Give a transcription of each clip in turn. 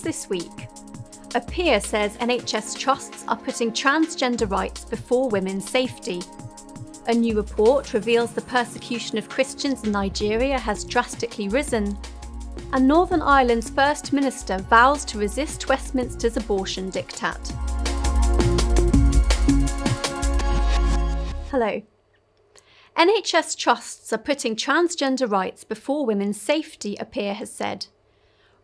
news this week. A peer says NHS trusts are putting transgender rights before women's safety. A new report reveals the persecution of Christians in Nigeria has drastically risen. And Northern Ireland's First Minister vows to resist Westminster's abortion diktat. Hello. NHS trusts are putting transgender rights before women's safety, a peer has said.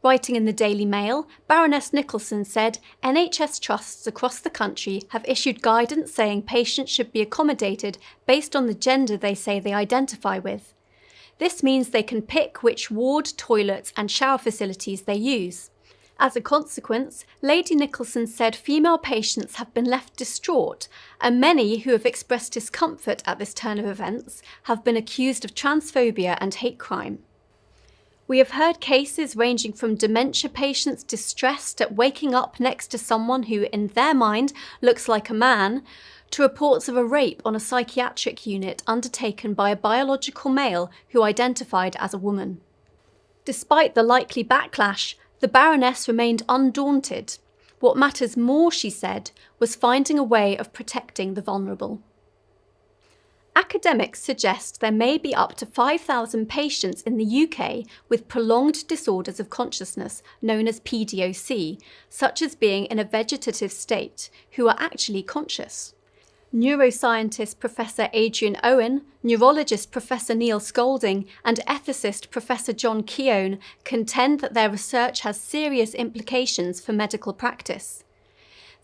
Writing in the Daily Mail, Baroness Nicholson said NHS trusts across the country have issued guidance saying patients should be accommodated based on the gender they say they identify with. This means they can pick which ward, toilets and shower facilities they use. As a consequence, Lady Nicholson said female patients have been left distraught, and many who have expressed discomfort at this turn of events have been accused of transphobia and hate crime. We have heard cases ranging from dementia patients distressed at waking up next to someone who, in their mind, looks like a man, to reports of a rape on a psychiatric unit undertaken by a biological male who identified as a woman. Despite the likely backlash, the Baroness remained undaunted. What matters more, she said, was finding a way of protecting the vulnerable. Academics suggest there may be up to 5,000 patients in the UK with prolonged disorders of consciousness, known as PDOC, such as being in a vegetative state, who are actually conscious. Neuroscientist Professor Adrian Owen, neurologist Professor Neil Scolding, and ethicist Professor John Keown contend that their research has serious implications for medical practice.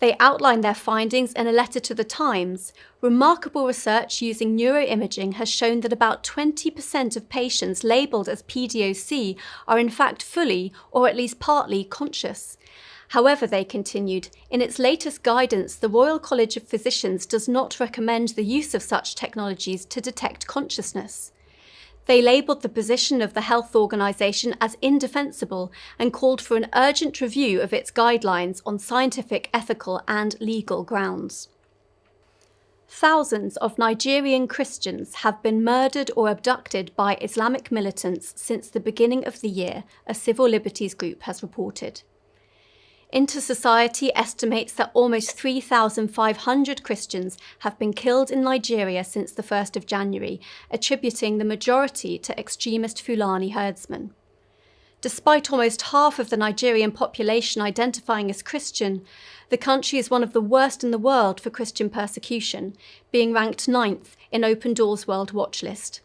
They outline their findings in a letter to The Times. Remarkable research using neuroimaging has shown that about 20% of patients labelled as PDOC are in fact fully, or at least partly, conscious. However, they continued, in its latest guidance, the Royal College of Physicians does not recommend the use of such technologies to detect consciousness. They labelled the position of the health organisation as indefensible and called for an urgent review of its guidelines on scientific, ethical and legal grounds. Thousands of Nigerian Christians have been murdered or abducted by Islamic militants since the beginning of the year, a civil liberties group has reported. Intersociety estimates that almost 3,500 Christians have been killed in Nigeria since the 1st of January, attributing the majority to extremist Fulani herdsmen. Despite almost half of the Nigerian population identifying as Christian, the country is one of the worst in the world for Christian persecution, being ranked 9th in Open Doors World Watch List.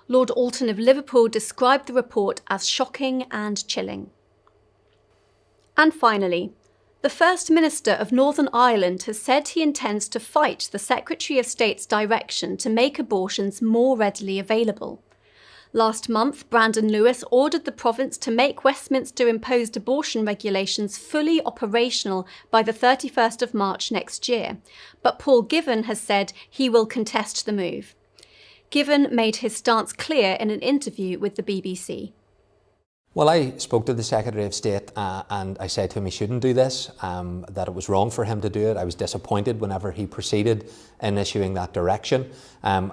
Lord Alton of Liverpool described the report as shocking and chilling. And finally, the First Minister of Northern Ireland has said he intends to fight the Secretary of State's direction to make abortions more readily available. Last month, Brandon Lewis ordered the province to make Westminster-imposed abortion regulations fully operational by the 31st of March next year, but Paul Givan has said he will contest the move. Givan made his stance clear in an interview with the BBC. Well, I spoke to the Secretary of State and I said to him he shouldn't do this, that it was wrong for him to do it. I was disappointed whenever he proceeded in issuing that direction.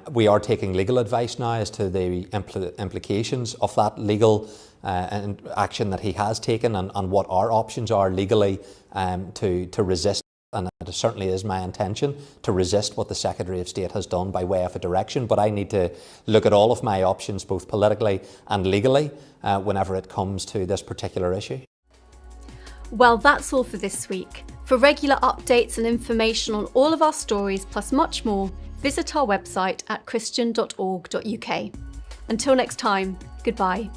We are taking legal advice now as to the implications of that legal action that he has taken and what our options are legally to resist. And it certainly is my intention to resist what the Secretary of State has done by way of a direction, but I need to look at all of my options, both politically and legally, whenever it comes to this particular issue. Well, that's all for this week. For regular updates and information on all of our stories, plus much more, visit our website at christian.org.uk. Until next time, goodbye.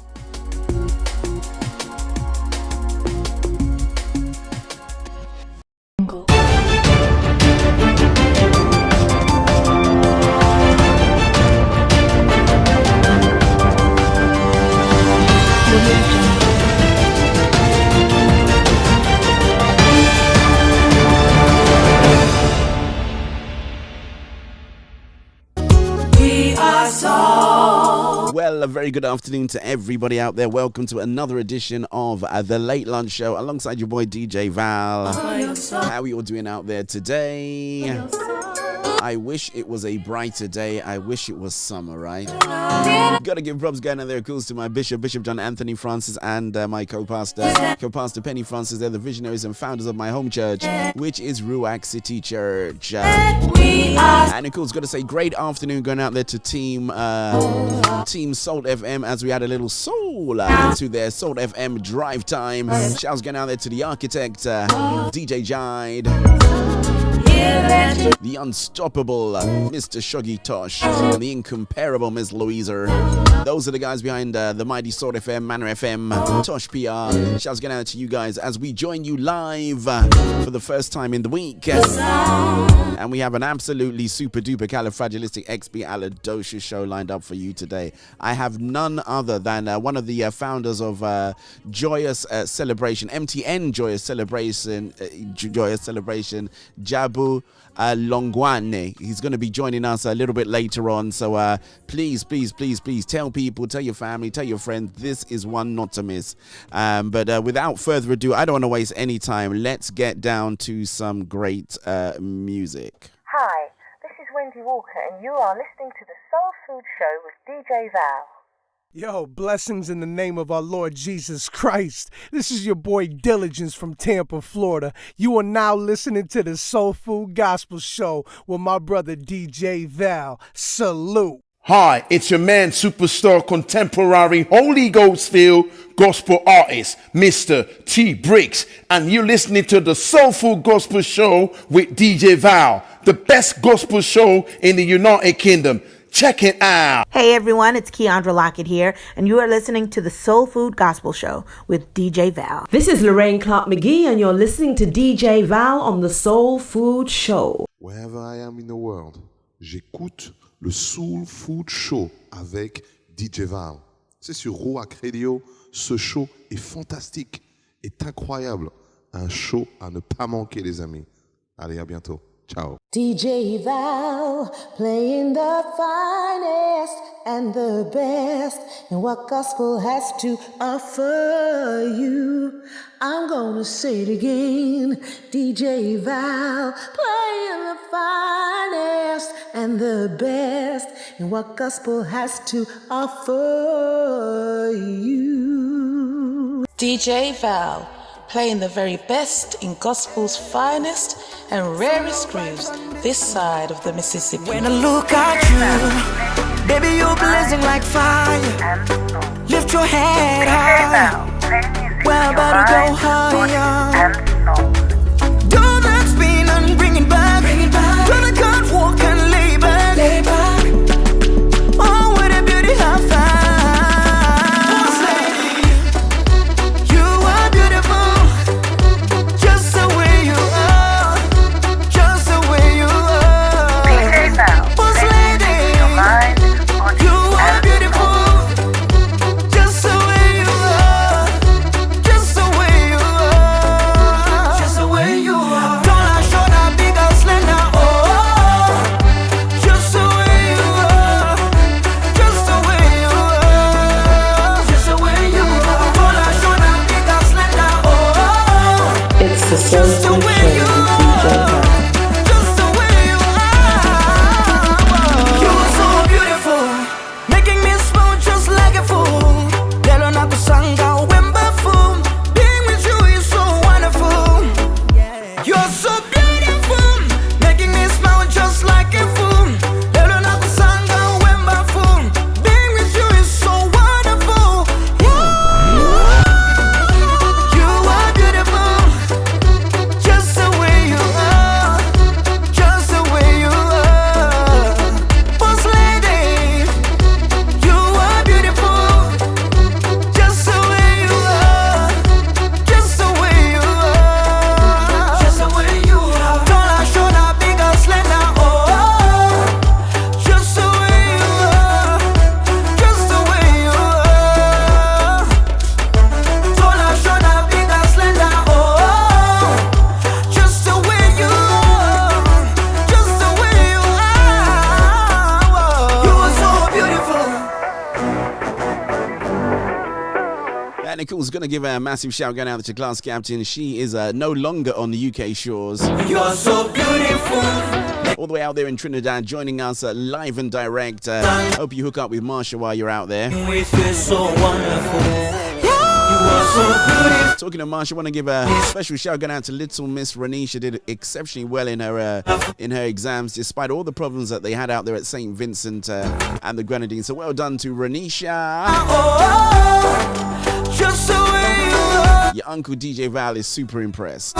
Well, a very good afternoon to everybody out there. Welcome to another edition of The Late Lunch Show alongside your boy DJ Val. How are you all doing out there today? I wish it was a brighter day. I wish it was summer, right? Gotta give props going out there, calls to my Bishop John Anthony Francis, and my co-pastor Penny Francis. They're the visionaries and founders of my home church, which is Ruach City Church. And of course, gotta say great afternoon going out there to Team Salt FM, as we had a little soul to their Salt FM drive time. Shouts going out there to the architect, DJ Jide, the unstoppable Mr. Shuggy Tosh, and the incomparable Miss Louisa. Those are the guys behind the mighty Salt FM, Manor FM, Tosh PR. Shouts going out to you guys as we join you live for the first time in the week. And we have an absolutely super duper califragilisticexpialidocious show lined up for you today. I have none other than one of the founders of Joyous Celebration, MTN Joyous Celebration, JABU, HLONGWANE. He's going to be joining us a little bit later on. So please tell people, tell your family, tell your friends, this is one not to miss. But without further ado, I don't want to waste any time. Let's get down to some great music. Hi, this is Wendy Walker, and you are listening to the Soul Food Show with DJ Val. Yo, blessings in the name of our Lord Jesus Christ. This is your boy Diligence from Tampa, Florida. You are now listening to the Soul Food Gospel Show with my brother DJ Val. Salute. Hi, it's your man, superstar, contemporary, Holy Ghost-filled gospel artist, Mr. T. Briggs, and you're listening to the Soul Food Gospel Show with DJ Val, the best gospel show in the United Kingdom. Check it out. Hey everyone, it's Keandra Lockett here, and you are listening to the Soul Food Gospel Show with DJ Val. This is Lorraine Clark McGee, and you're listening to DJ Val on the Soul Food Show. Wherever I am in the world, j'écoute le Soul Food Show avec DJ Val. C'est sur Ruach Radio. Ce show est fantastique, est incroyable. Un show à ne pas manquer, les amis. Allez, à bientôt. Ciao. DJ Val, playing the finest and the best in what gospel has to offer you. I'm gonna say it again. DJ Val, playing the finest and the best in what gospel has to offer you. DJ Val, playing the very best in gospel's finest and rarest grooves this side of the Mississippi. When I look at you, baby, you're blazing like fire. Lift your head high. We're about to go higher. Do that spin and bring it back. Gonna cut, walk and lay back. Oh, what a beauty I found. Nicole's going to give a massive shout going out to class captain. She is no longer on the UK shores. You're so beautiful. all the way out there in Trinidad, joining us live and direct. Hope you hook up with Marsha while you're out there. We feel so wonderful. You are so beautiful. Talking to Marsha, I want to give a special shout out to little Miss Renisha. Did exceptionally well in her exams, despite all the problems that they had out there at St. Vincent and the Grenadines. So well done to Renisha. Just the way you are. Your uncle DJ Val is super impressed.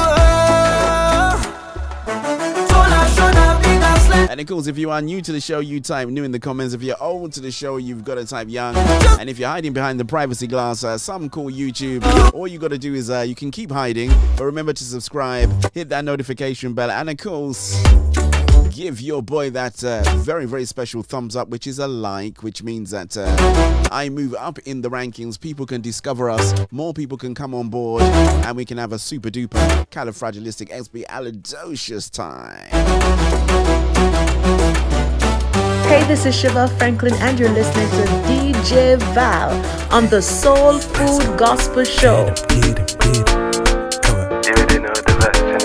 And of course, if you are new to the show, you type new in the comments. If you're old to the show, you've got to type young. And if you're hiding behind the privacy glass, some call YouTube. All you got to do is you can keep hiding, but remember to subscribe, hit that notification bell, and of course, give your boy that very, very special thumbs up, which is a like, which means that I move up in the rankings. People can discover us, more people can come on board, and we can have a super duper califragilisticexpialidocious time. Hey, this is Shiva Franklin, and you're listening to DJ Val on the Soul Food Gospel Show.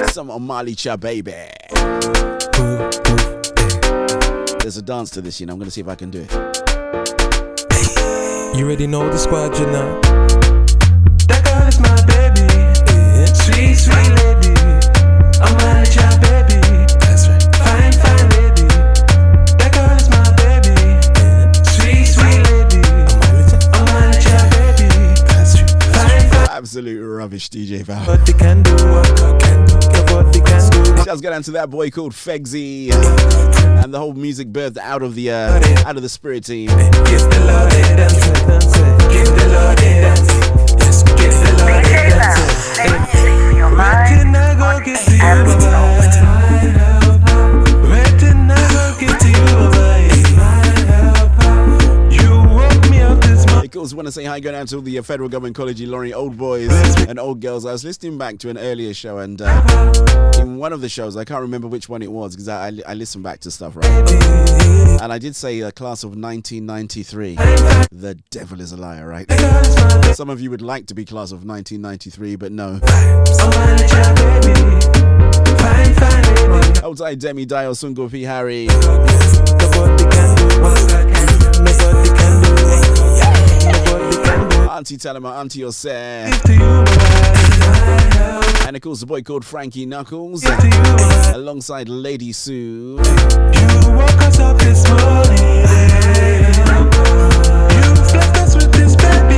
Some Omali Cha baby. There's a dance to this, you know. I'm gonna see if I can do it. You already know the squad, you know. That girl is my baby. Sweet, sweet lady. Omali Cha baby. That's right. Fine, fine lady. That girl is my baby. Sweet, sweet lady. Omali Cha baby. That's true. Fine, fine. Absolute rubbish, DJ Val. What they can do, what they can do. What they can do. Let's get down to that boy called Fegsy, and the whole music birthed out of the Spirit team. Give the Lord a dance, dance. Give the Lord a dance. Yes, give the Lord a dance. Where did I go get to you, where did I go get to you, you woke me up this morning. Of course, want to say hi, go down to the Federal Government College Ilorin old boys and old girls. I was listening back to an earlier show, and in one of the shows, I can't remember which one it was because I listen back to stuff, right? And I did say class of 1993. The devil is a liar, right? Some of you would like to be class of 1993, but no. Outside Demi Dio Sungo P. Harry. Auntie Talima, Auntie Yourself. And of course, the boy called Frankie Knuckles, alongside Lady Sue. You woke us up this morning. You blessed us with this baby.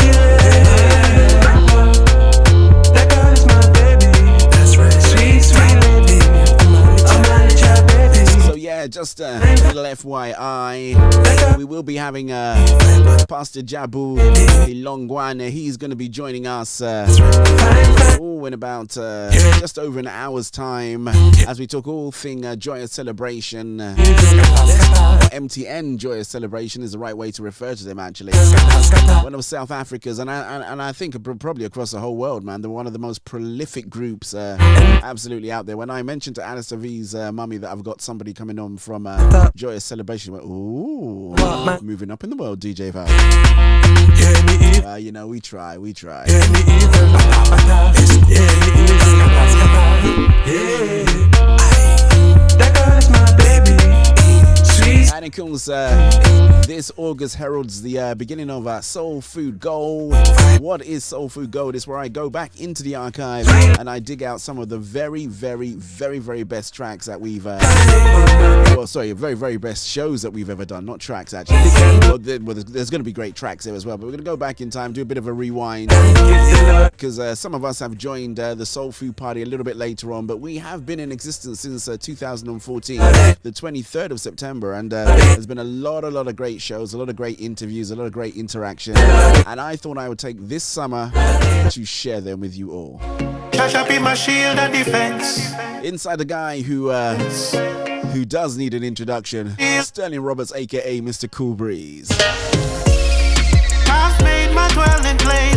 That girl is my baby. That's right. Sweet, sweet lady. I'm your baby. So yeah, just a little FYI, we will be having Pastor JABU HLONGWANE. He's going to be joining us in about just over an hour's time as we talk all thing Joyous Celebration. MTN Joyous Celebration is the right way to refer to them, actually. One of South Africa's, and I think probably across the whole world, man, they're one of the most prolific groups absolutely out there. When I mentioned to Alistair V's mummy that I've got somebody coming on from Joyous Celebration, went, ooh, moving up in the world, DJ Val. You know, we try. That girl is my baby. Sweet. And of course, this August heralds the beginning of Soul Food Gold. What is Soul Food Gold? It's where I go back into the archive and I dig out some of the very, very, very, very best tracks that we've very, very best shows that we've ever done. Not tracks, actually. Well, there's going to be great tracks there as well, but we're going to go back in time, do a bit of a rewind, because some of us have joined the Soul Food Party a little bit later on, but we have been in existence since 2014, the 23rd of September, and there's been a lot of great shows, a lot of great interviews, a lot of great interaction, and I thought I would take this summer to share them with you all. Be my shield and defense. Inside the guy who does need an introduction, Sterling Roberts, aka Mr. Cool Breeze. I've made my dwelling place.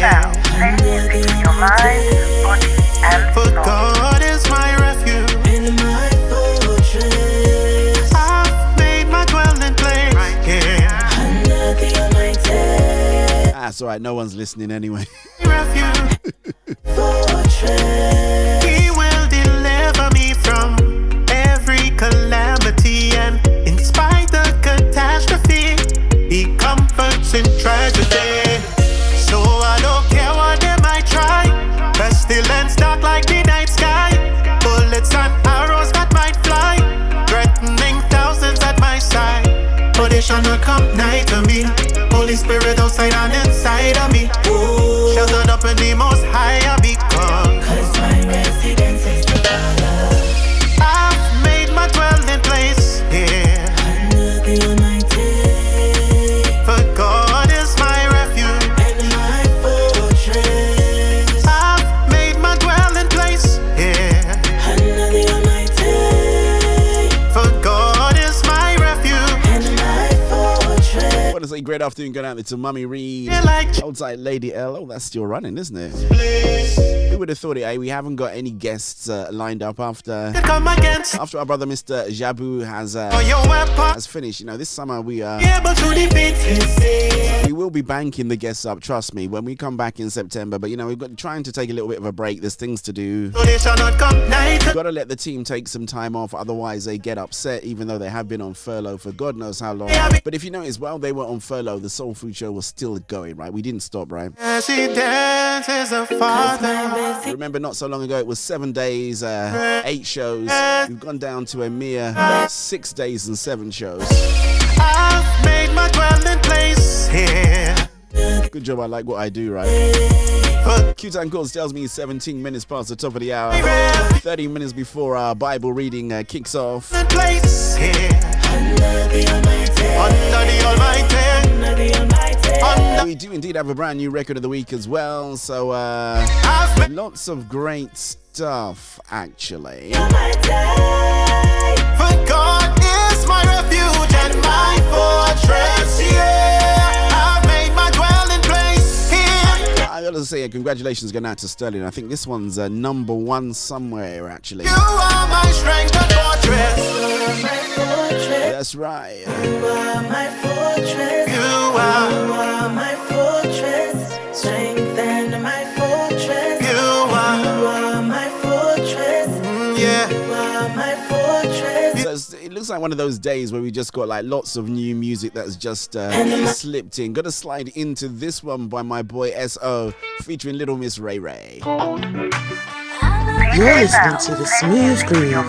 Now, please speak your mind, body, and For soul. God is my refuge. In my fortress. I've made my dwelling place. Yeah. Under the Almighty. That's alright, no one's listening anyway. Refuge. Fortress. He will deliver me from every calamity. shall not come nigh to me. Holy Spirit outside and inside of me. Sheltered up in the most high I become. Cause my residence is the Father. I've made my dwelling place here under the Almighty. For God is my refuge and my fortress. I've made my dwelling place here under the Almighty. For God is my refuge and my fortress. I want to say great afternoon, good out to Mummy Reed. Outside Lady L. Oh, that's still running, isn't it? Who would have thought it, eh? We haven't got any guests lined up after our brother Mr. JABU has finished. You know, this summer we will be banking the guests up, trust me, when we come back in September. But, you know, we've got trying to take a little bit of a break. There's things to do. We've got to let the team take some time off, otherwise they get upset, even though they have been on furlough for God knows how long. But if you notice, while they were on furlough, the Soul Food Show was still going, right? We didn't stop, right? Remember, not so long ago, it was 7 days, 8 shows. We've gone down to a mere 6 days and 7 shows. I've made my dwelling place here. Good job, I like what I do, right? Q-Time Calls tells me 17 minutes past the top of the hour. 30 minutes before our Bible reading kicks off. Place here under the Almighty. Under the Almighty. Under the Almighty. We do indeed have a brand new record of the week as well, so lots of great stuff, actually. For God is my refuge and my fortress, yeah. I've made my dwelling place here. I gotta say, congratulations going out to Sterling. I think this one's number 1 somewhere, actually. You are my strength and fortress. My fortress. That's right. You are my fortress. You are my fortress. Strength and my fortress. You are my fortress. Yeah. You are my fortress. So it looks like one of those days where we just got like lots of new music that's just slipped in. Gotta slide into this one by my boy S.O. featuring Little Miss Ray Ray. You're listening to the Smooth Groove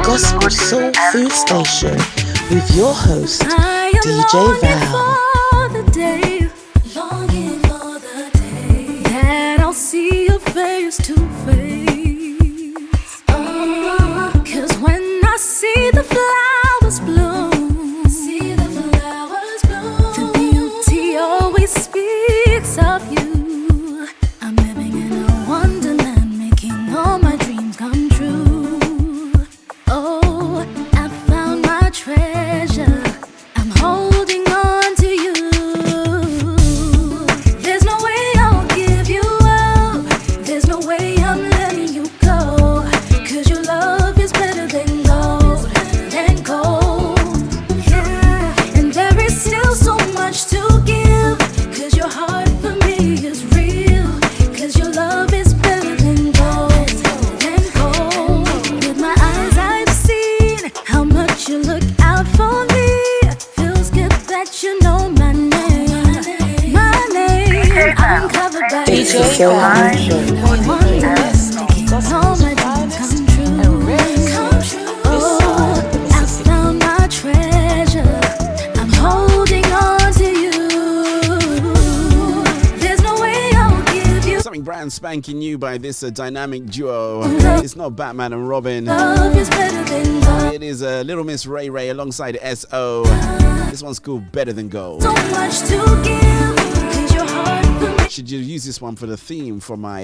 Gospel Soul Food Station with your host, DJ Val. Longing for the day that I'll see your face to face. 'Cause when I see the flowers bloom, the beauty always speaks of you. I'm living in a wonderland, making all my dreams come true. Oh, I found my treasure. I'm holding on to you. There's no way I'll give you up. There's no way I'm letting you go. 'Cause your love is better than gold, than gold. Yeah. And there is still so much to give. 'Cause your heart for me is real. 'Cause your love is better than gold, than gold. With my eyes I've seen how much you look out for me. Feels good that you know my name. My name. I'm covered by It's the you. Soul Food Show. All my dreams come true. Oh, I found my treasure. I'm holding on to you. There's no way I'll give you. Something brand spanking new by this dynamic duo. It's not Batman and Robin. Love is better than gold. It is Little Miss Ray Ray alongside S.O. This one's called Better Than Gold. So much to give. 'Cause your heart for me. Should you use this one for the theme for my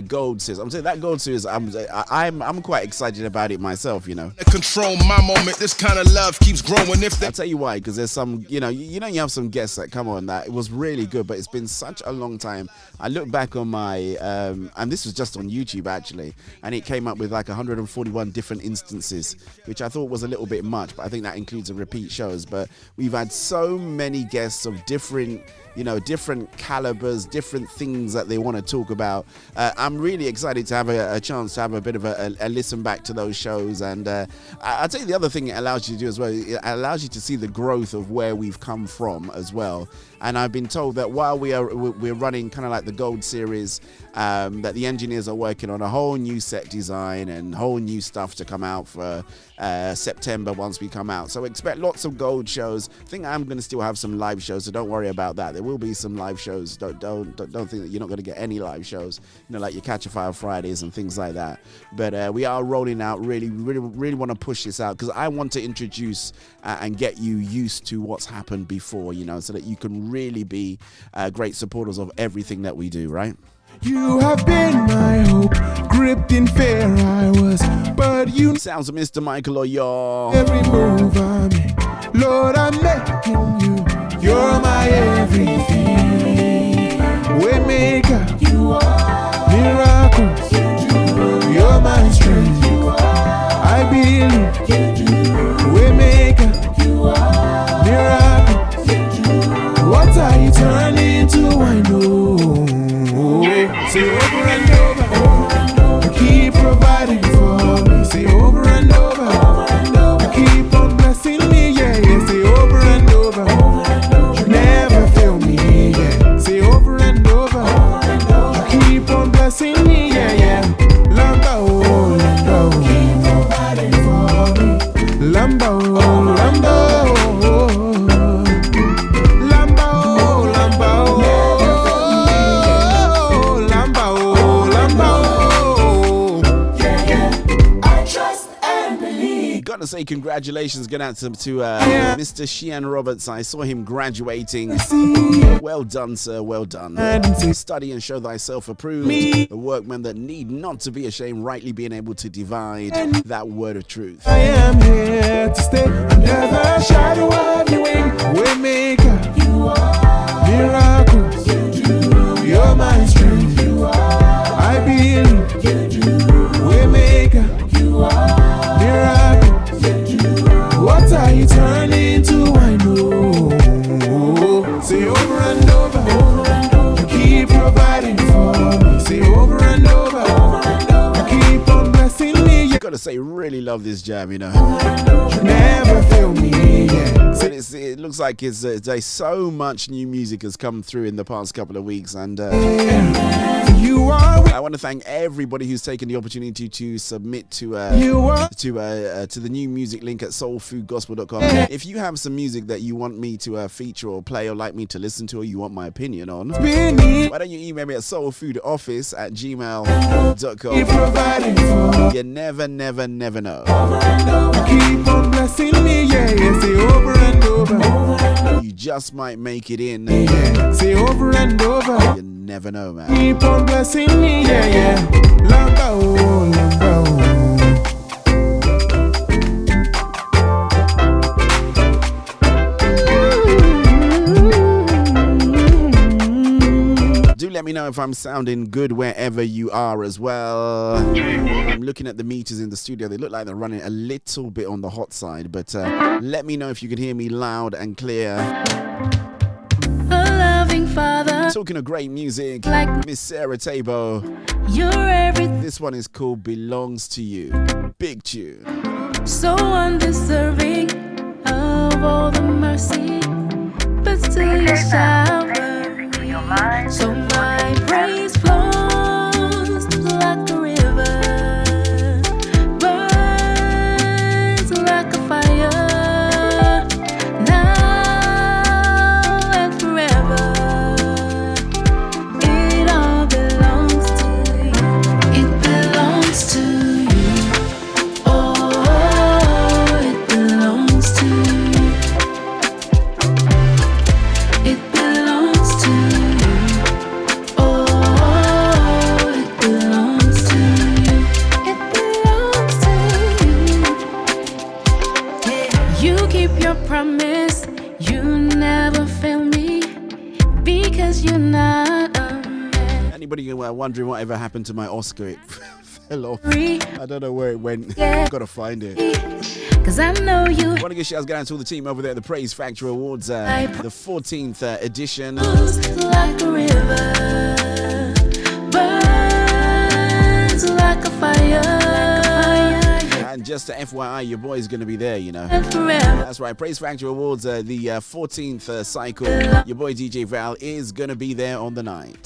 gold series? I'm saying that gold series. I'm quite excited about it myself. You know. Control my moment. This kind of love keeps growing. If I'll tell you why, because there's some, you have some guests that come on that it was really good, but it's been such a long time. I look back on my, and this was just on YouTube actually, and it came up with like 141 different instances, which I thought was a little bit much, but I think that includes the repeat shows. But we've had so many guests of different different calibers, different things that they want to talk about. I'm really excited to have a chance to have a bit of a listen back to those shows. And I'll tell you the other thing it allows you to do as well. It allows you to see the growth of where we've come from as well. And I've been told that while we're running kind of like the Gold Series, that the engineers are working on a whole new set design and whole new stuff to come out for September once we come out. So expect lots of Gold shows. I think I'm going to still have some live shows, so don't worry about that. There will be some live shows. Don't think that you're not going to get any live shows, like your Catch a Fire Fridays and things like that. But we are rolling out. Really want to push this out because I want to introduce and get you used to what's happened before, so that you can really be great supporters of everything that we do, right? You have been my hope, gripped in fear I was, but you sounds of Mr. Michael Oyo. Every move I make, Lord, I'm making you. You're my everything. Waymaker, you are. Miracles, you do. You're my strength, you are. I believe, you do. Waymaker, you are. Miracles, you do. What are you turning to? I know. Say over and over, keep providing for me. Say over and over, keep on blessing me, yeah. Say over and over, you never fail me, yeah. Say over and over, keep on blessing me, yeah. Lamba, oh, Lamba, keep providing for me. Lamba, oh, Lamba, oh, Lamba, oh, Lamba, oh. Gotta say congratulations going out to Mr. Sheehan Roberts. I saw him graduating. Well done, sir, well done. Study and show thyself approved, a workman that need not to be ashamed, rightly being able to divide that word of truth. I am here to stay under the shadow of your wing. Waymaker, you are. Miracles, you do. You're my strength, you are. I believe, you do. Waymaker, you are. Miracles, what are you turning to? I know. Say over and over, keep providing for me. Say over and over, keep on blessing me. You gotta say, really love this jam, You never fail me. Yeah. But it looks like there's so much new music has come through in the past couple of weeks, and I want to thank everybody who's taken the opportunity to submit to the new music link at soulfoodgospel.com. If you have some music that you want me to feature or play or like me to listen to or you want my opinion on, why don't you email me at soulfoodoffice@gmail.com. You never know. Keep on blessing me, yeah. Say over and over. You just might make it in. Yeah. Say over and over. You never know, man. Keep on blessing me, yeah. Lamba, oh, lamba, oh. Do let me know if I'm sounding good wherever you are as well. I'm looking at the meters in the studio. They look like they're running a little bit on the hot side, but let me know if you can hear me loud and clear. A loving father. Talking of great music, like Miss Sarah Tabo. You're everything. This one is called Belongs to You. Big tune. So undeserving of all the mercy, but still you shower me. So my praise flows like a river, burns like a fire, now and forever. It all belongs to you. It belongs to you. Oh, it belongs to you. It belongs to you. Oh, it belongs to you. It belongs to you. You keep your promise. You never fail me because you're not a man. Anybody wondering whatever happened to my Oscar? It fell off. I don't know where it went. I've got to find it. 'cause I know you. Want to give shouts out to all the team over there at the Praise Factory Awards, the 14th edition. Like a river, burns like a fire. And just to FYI, your boy's going to be there, you know. Forever. That's right, Praise Factory Awards, the 14th cycle. Your boy DJ Val is going to be there on the night.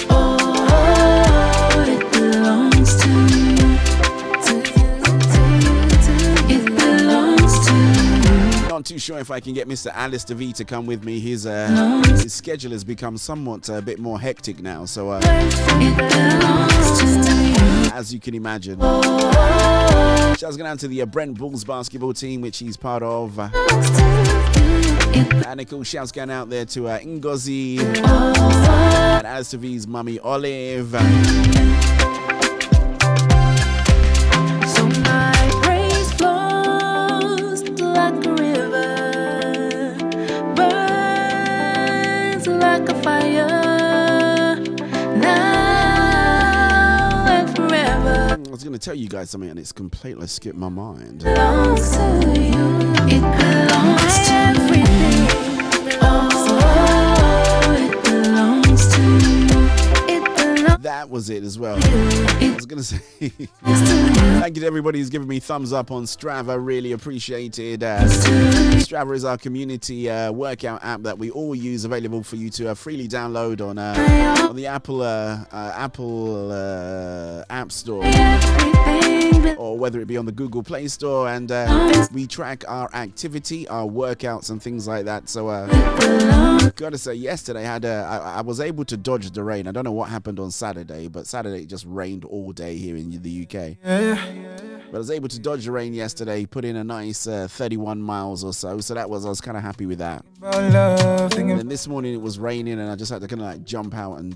Oh, it belongs to you. It belongs to you. Not too sure if I can get Mr. Alistair V to come with me. His schedule has become somewhat a bit more hectic now, so It belongs to you. as you can imagine. Shouts going out to the Brent Bulls basketball team, which he's part of. And a cool shouts going out there to Ngozi and Alistair V's mummy Olive. So my praise flows like a river, burns like a fire, now and forever. I was going to tell you guys something and it's completely skipped my mind. Belongs to you. It belongs to everything. Oh, it belongs to you. It belongs. That was it as well. I was going to say, thank you to everybody who's given me thumbs up on Strava. Really appreciated. Strava is our community workout app that we all use, available for you to freely download on the Apple App Store, or whether it be on the Google Play Store, and we track our activity, our workouts and things like that. So gotta say, yesterday I was able to dodge the rain. I don't know what happened on Saturday, but Saturday it just rained all day here in the UK. But I was able to dodge the rain yesterday, put in a nice 31 miles or so, so I was kind of happy with that. And then this morning it was raining and I just had to kind of like jump out and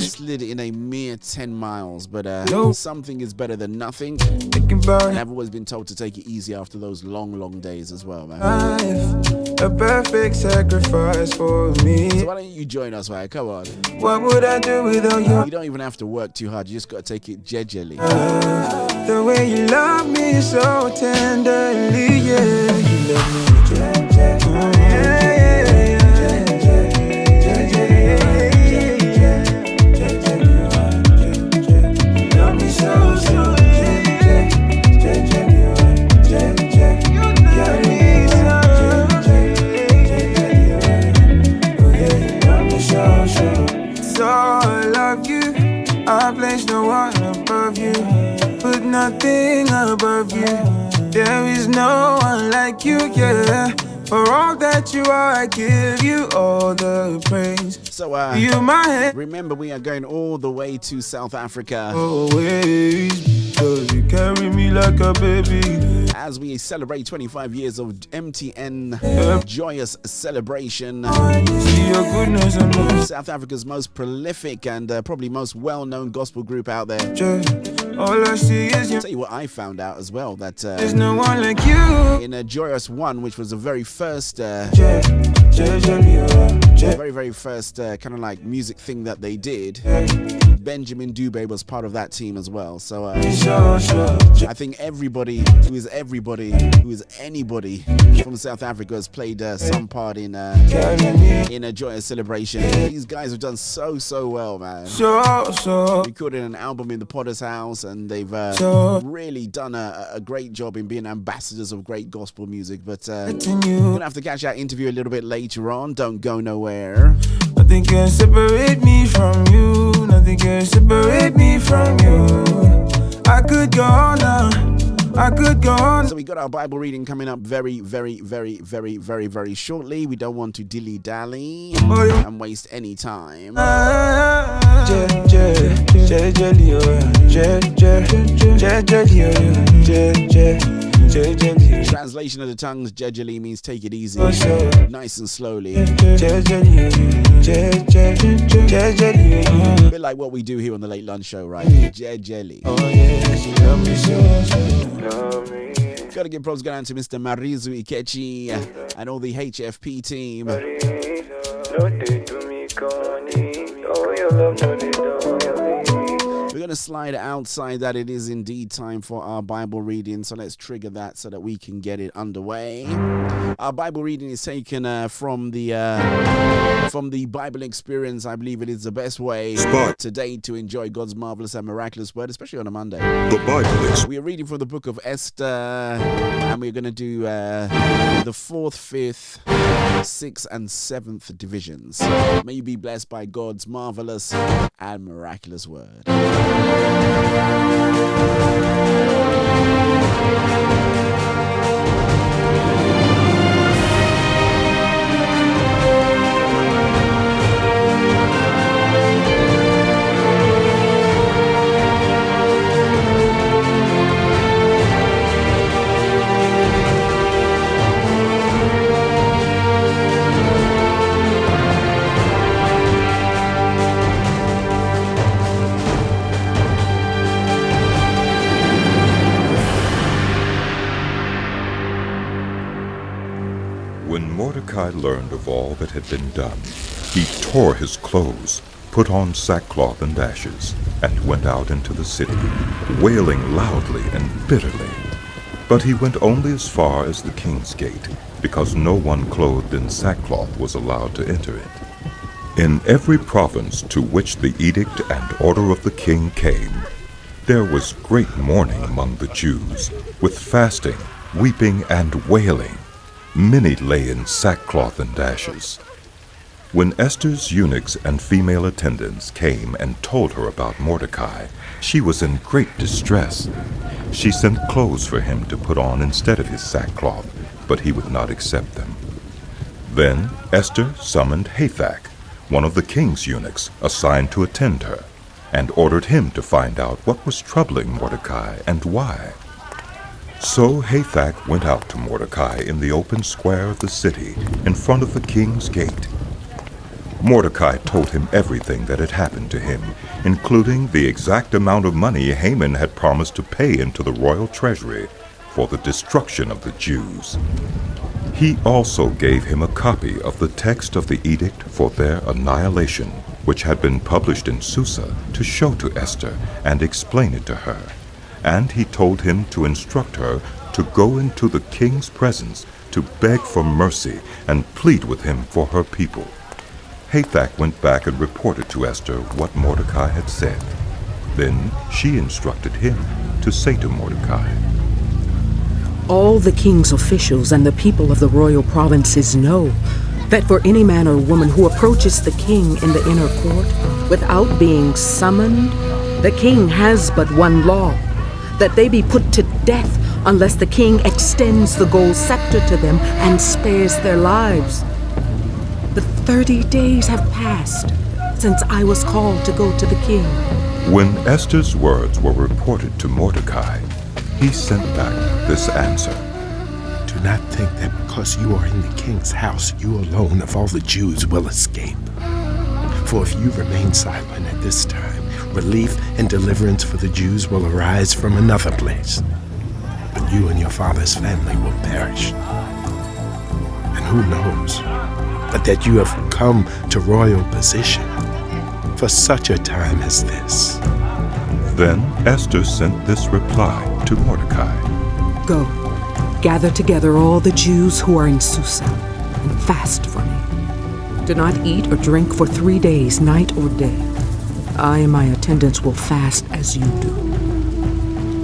slid in a mere 10 miles, but something is better than nothing. And I've always been told to take it easy after those long days as well, man. A perfect sacrifice for me. So why don't you join us, man? Come on. What would I do without you? You don't even have to work too hard, you just got to take it gingerly. The way you love me so tenderly, yeah. You love me, love me so, so. So I love you, I place no one above you, put nothing above you. There is no one like you, yeah. For all that you are, I give you all the praise. So you my head. Remember, we are going all the way to South Africa. Always, because you carry me like a baby. As we celebrate 25 years of MTN Joyous Celebration. See your goodness and mercy. South Africa's most prolific and probably most well-known gospel group out there. All I see is you. I'll tell you what I found out as well, that there's no one like you. In Joyous 1, which was the very first very first kind of like music thing that they did, Benjamin Dube was part of that team as well. So I think everybody who is anybody from South Africa has played some part in a Joyous Celebration. These guys have done so well, man. Recorded an album in the Potter's House, and they've really done a great job in being ambassadors of great gospel music. But you're gonna have to catch that interview a little bit later on. Don't go nowhere. Nothing can separate me from you. Nothing can separate me from you. I could go on now. I could go on. So we got our Bible reading coming up very shortly. We don't want to dilly-dally and waste any time. Translation of the tongues, jejeli, means take it easy, nice and slowly. A bit like what we do here on the Late Lunch Show, right? Jejeli. Gotta give props going out to Mr. Marizu Ikechi and all the HFP team. We're going to slide outside that. It is indeed time for our Bible reading. So let's trigger that so that we can get it underway. Our Bible reading is taken from the Bible experience. I believe it is the best way today to enjoy God's marvelous and miraculous word, especially on a Monday. The Bible. We are reading from the book of Esther, and we're going to do the 4th, 5th, 6th, and 7th divisions. May you be blessed by God's marvelous and miraculous word. When Mordecai learned of all that had been done, he tore his clothes, put on sackcloth and ashes, and went out into the city, wailing loudly and bitterly. But he went only as far as the king's gate, because no one clothed in sackcloth was allowed to enter it. In every province to which the edict and order of the king came, there was great mourning among the Jews, with fasting, weeping, and wailing. Many lay in sackcloth and ashes. When Esther's eunuchs and female attendants came and told her about Mordecai, she was in great distress. She sent clothes for him to put on instead of his sackcloth, but he would not accept them. Then Esther summoned Hathach, one of the king's eunuchs assigned to attend her, and ordered him to find out what was troubling Mordecai and why. So Hathach went out to Mordecai in the open square of the city, in front of the king's gate. Mordecai told him everything that had happened to him, including the exact amount of money Haman had promised to pay into the royal treasury for the destruction of the Jews. He also gave him a copy of the text of the edict for their annihilation, which had been published in Susa, to show to Esther and explain it to her. And he told him to instruct her to go into the king's presence to beg for mercy and plead with him for her people. Hathach went back and reported to Esther what Mordecai had said. Then she instructed him to say to Mordecai, "All the king's officials and the people of the royal provinces know that for any man or woman who approaches the king in the inner court without being summoned, the king has but one law, that they be put to death unless the king extends the gold scepter to them and spares their lives. But 30 days have passed since I was called to go to the king." When Esther's words were reported to Mordecai, he sent back this answer. "Do not think that because you are in the king's house, you alone of all the Jews will escape. For if you remain silent at this time, relief and deliverance for the Jews will arise from another place. But you and your father's family will perish. And who knows but that you have come to royal position for such a time as this." Then Esther sent this reply to Mordecai. "Go, gather together all the Jews who are in Susa, and fast for me. Do not eat or drink for 3 days, night or day. I and my attendants will fast as you do.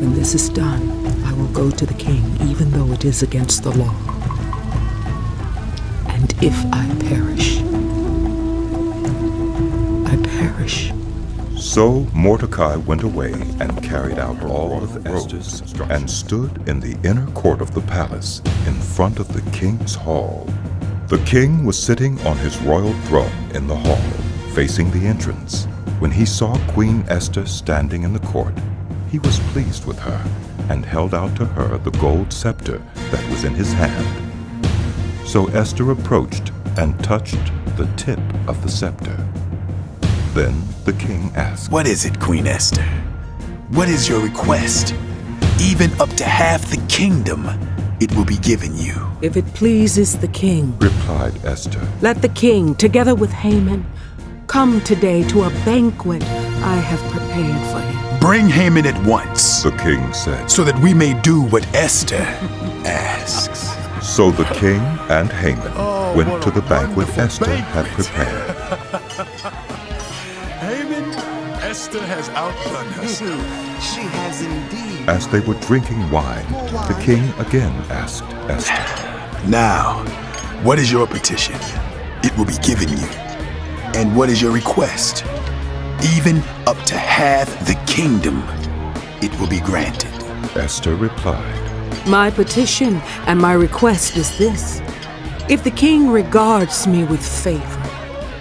When this is done, I will go to the king, even though it is against the law. And if I perish, I perish." So Mordecai went away and carried out all of Esther's instructions and stood in the inner court of the palace in front of the king's hall. The king was sitting on his royal throne in the hall, facing the entrance. When he saw Queen Esther standing in the court, he was pleased with her and held out to her the gold scepter that was in his hand. So Esther approached and touched the tip of the scepter. Then the king asked, "What is it, Queen Esther? What is your request? Even up to half the kingdom, it will be given you." "If it pleases the king," replied Esther, "let the king, together with Haman, come today to a banquet I have prepared for him." Bring Haman at once, the king said, so that we may do what Esther asks. So the king and Haman went to the banquet Esther had prepared. Haman, Esther has outdone herself. She has indeed. As they were drinking wine, the king again asked Esther, Now, what is your petition? It will be given you. And what is your request? Even up to half the kingdom, it will be granted. Esther replied, My petition and my request is this. If the king regards me with favor,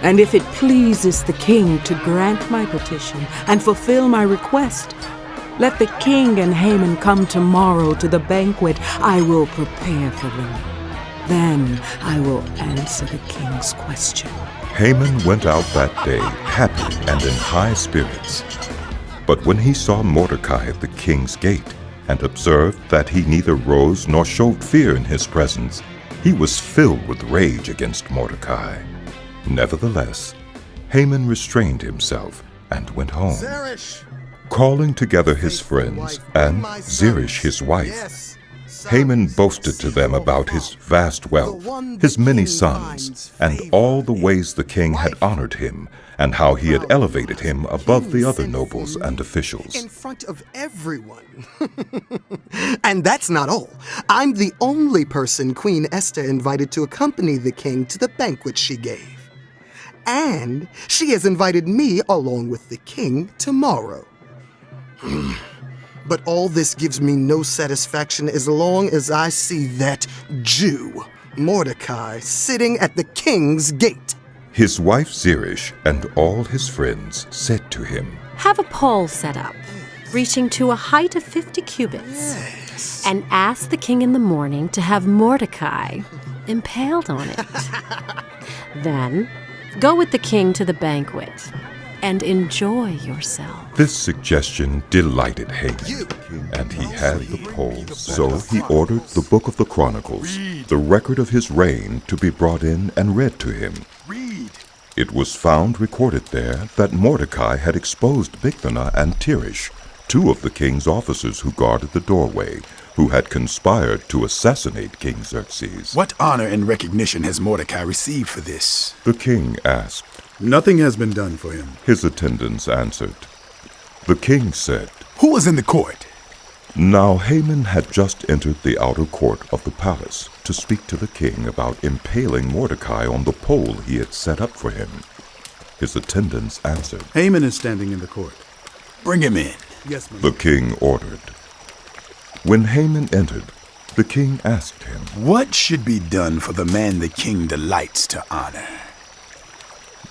and if it pleases the king to grant my petition and fulfill my request, let the king and Haman come tomorrow to the banquet I will prepare for them. Then I will answer the king's question. Haman went out that day happy and in high spirits. But when he saw Mordecai at the king's gate and observed that he neither rose nor showed fear in his presence, he was filled with rage against Mordecai. Nevertheless, Haman restrained himself and went home. Zeresh. Calling together his friends and Zeresh his wife, Haman boasted to them about his vast wealth, his many sons, and all the ways the king had honored him, and how he had elevated him above the other nobles and officials. In front of everyone. And that's not all. I'm the only person Queen Esther invited to accompany the king to the banquet she gave. And she has invited me along with the king tomorrow. But all this gives me no satisfaction as long as I see that Jew, Mordecai, sitting at the king's gate. His wife Zeresh and all his friends said to him, Have a pole set up, reaching to a height of 50 cubits, and ask the king in the morning to have Mordecai impaled on it. Then go with the king to the banquet and enjoy yourself. This suggestion delighted Haman, and he had the pole. So he ordered the book of the Chronicles, the record of his reign, to be brought in and read to him. It was found recorded there that Mordecai had exposed Bigthana and Teresh, two of the king's officers who guarded the doorway, who had conspired to assassinate King Xerxes. What honor and recognition has Mordecai received for this? The king asked. Nothing has been done for him. His attendants answered. The king said, Who was in the court? Now Haman had just entered the outer court of the palace to speak to the king about impaling Mordecai on the pole he had set up for him. His attendants answered, Haman is standing in the court. Bring him in. Yes, my The king ordered. When Haman entered, the king asked him, What should be done for the man the king delights to honor?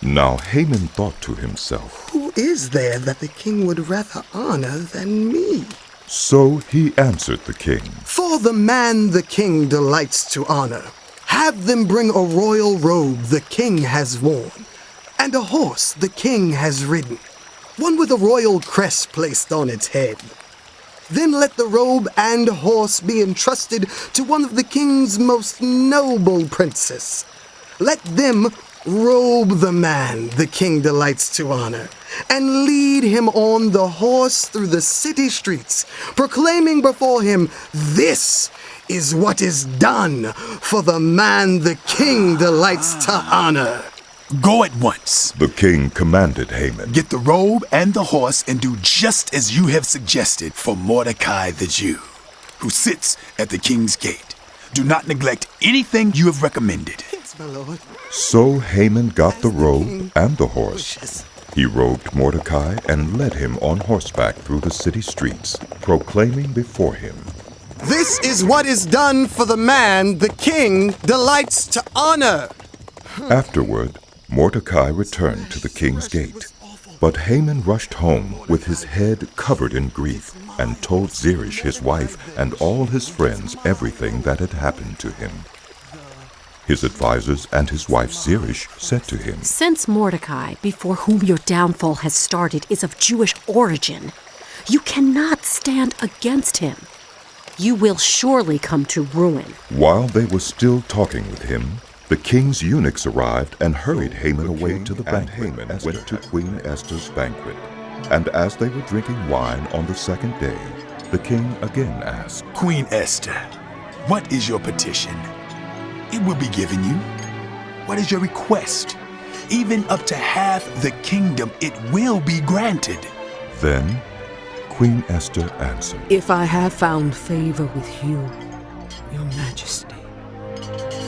Now Haman thought to himself, Who is there that the king would rather honor than me? So he answered the king, For the man the king delights to honor, have them bring a royal robe the king has worn, and a horse the king has ridden, one with a royal crest placed on its head. Then let the robe and horse be entrusted to one of the king's most noble princes. Let them robe the man the king delights to honor, and lead him on the horse through the city streets, proclaiming before him, This is what is done for the man the king delights to honor. Go at once. The king commanded Haman. Get the robe and the horse and do just as you have suggested for Mordecai the Jew, who sits at the king's gate. Do not neglect anything you have recommended. Yes, my lord. So Haman got the robe and the horse. He robed Mordecai and led him on horseback through the city streets, proclaiming before him, This is what is done for the man the king delights to honor. Afterward, Mordecai returned to the king's gate. But Haman rushed home with his head covered in grief and told Zeresh his wife and all his friends everything that had happened to him. His advisers and his wife Zeresh said to him, Since Mordecai, before whom your downfall has started, is of Jewish origin, you cannot stand against him. You will surely come to ruin. While they were still talking with him, the king's eunuchs arrived and hurried Haman away to the banquet. Haman went to Queen Esther's banquet. And as they were drinking wine on the second day, the king again asked, Queen Esther, what is your petition? It will be given you. What is your request? Even up to half the kingdom, it will be granted. Then Queen Esther answered, If I have found favor with you, your majesty,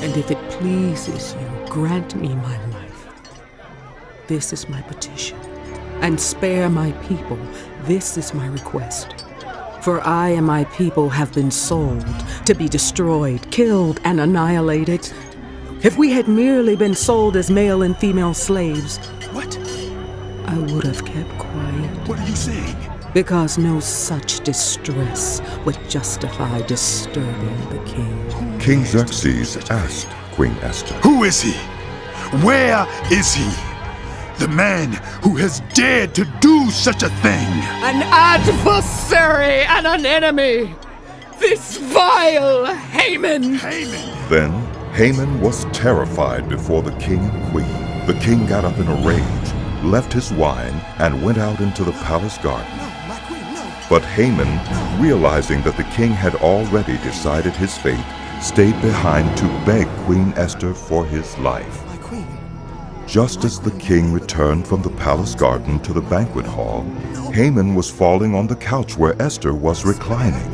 and if it pleases you, grant me my life. This is my petition. And spare my people. This is my request. For I and my people have been sold to be destroyed, killed, and annihilated. If we had merely been sold as male and female slaves, what? I would have kept quiet. What are you saying? Because no such distress would justify disturbing the king. King Xerxes asked Queen Esther, Who is he? Where is he? The man who has dared to do such a thing. An adversary and an enemy. This vile Haman. Then Haman was terrified before the king and queen. The king got up in a rage, left his wine, and went out into the palace garden. But Haman, realizing that the king had already decided his fate, stayed behind to beg Queen Esther for his life. Just as the king returned from the palace garden to the banquet hall, Haman was falling on the couch where Esther was reclining.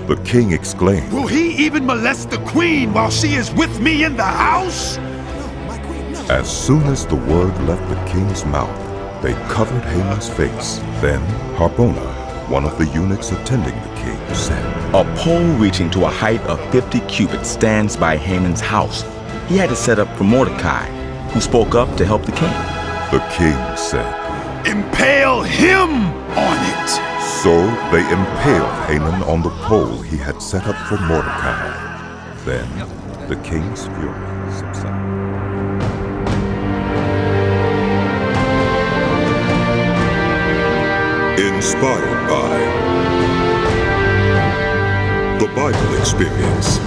The king exclaimed, Will he even molest the queen while she is with me in the house? As soon as the word left the king's mouth, they covered Haman's face. Then Harbona, one of the eunuchs attending the king, said, A pole reaching to a height of 50 cubits stands by Haman's house. He had it set up for Mordecai, who spoke up to help the king. The king said, Impale him on it. So they impaled Haman on the pole he had set up for Mordecai. Then the king's fury subsided. Inspired by the Bible Experience.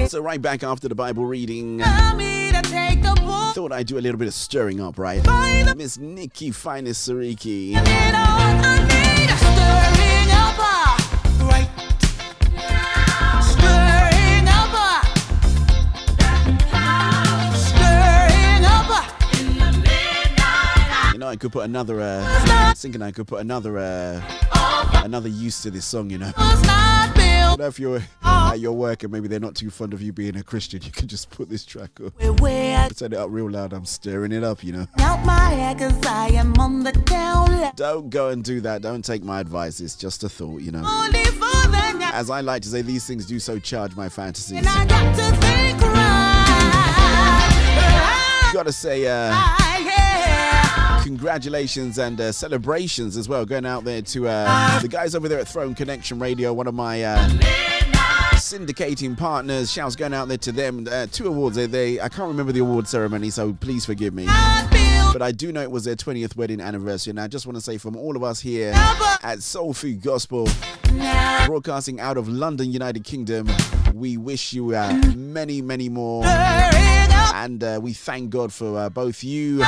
So right back after the Bible reading, thought I'd do a little bit of stirring up, right? Miss Nikki Finest Sariki. You know, I could put another, thinking I could put another use to this song, you know. You know, if you're at your work and maybe they're not too fond of you being a Christian, you can just put this track up. Turn it up real loud. I'm stirring it up, you know. Out my head 'cause I am on the down low. Don't go and do that. Don't take my advice. It's just a thought, you know. Only for the night. As I like to say, these things do so charge my fantasies. And I got to think right. Gotta say, congratulations and celebrations as well going out there to the guys over there at Throne Connection Radio, one of my syndicating partners. Shouts going out there to them. 2 awards. I can't remember the award ceremony, so please forgive me. But I do know it was their 20th wedding anniversary, and I just want to say from all of us here at Soul Food Gospel, broadcasting out of London, United Kingdom, we wish you many, many more. And we thank God for both you,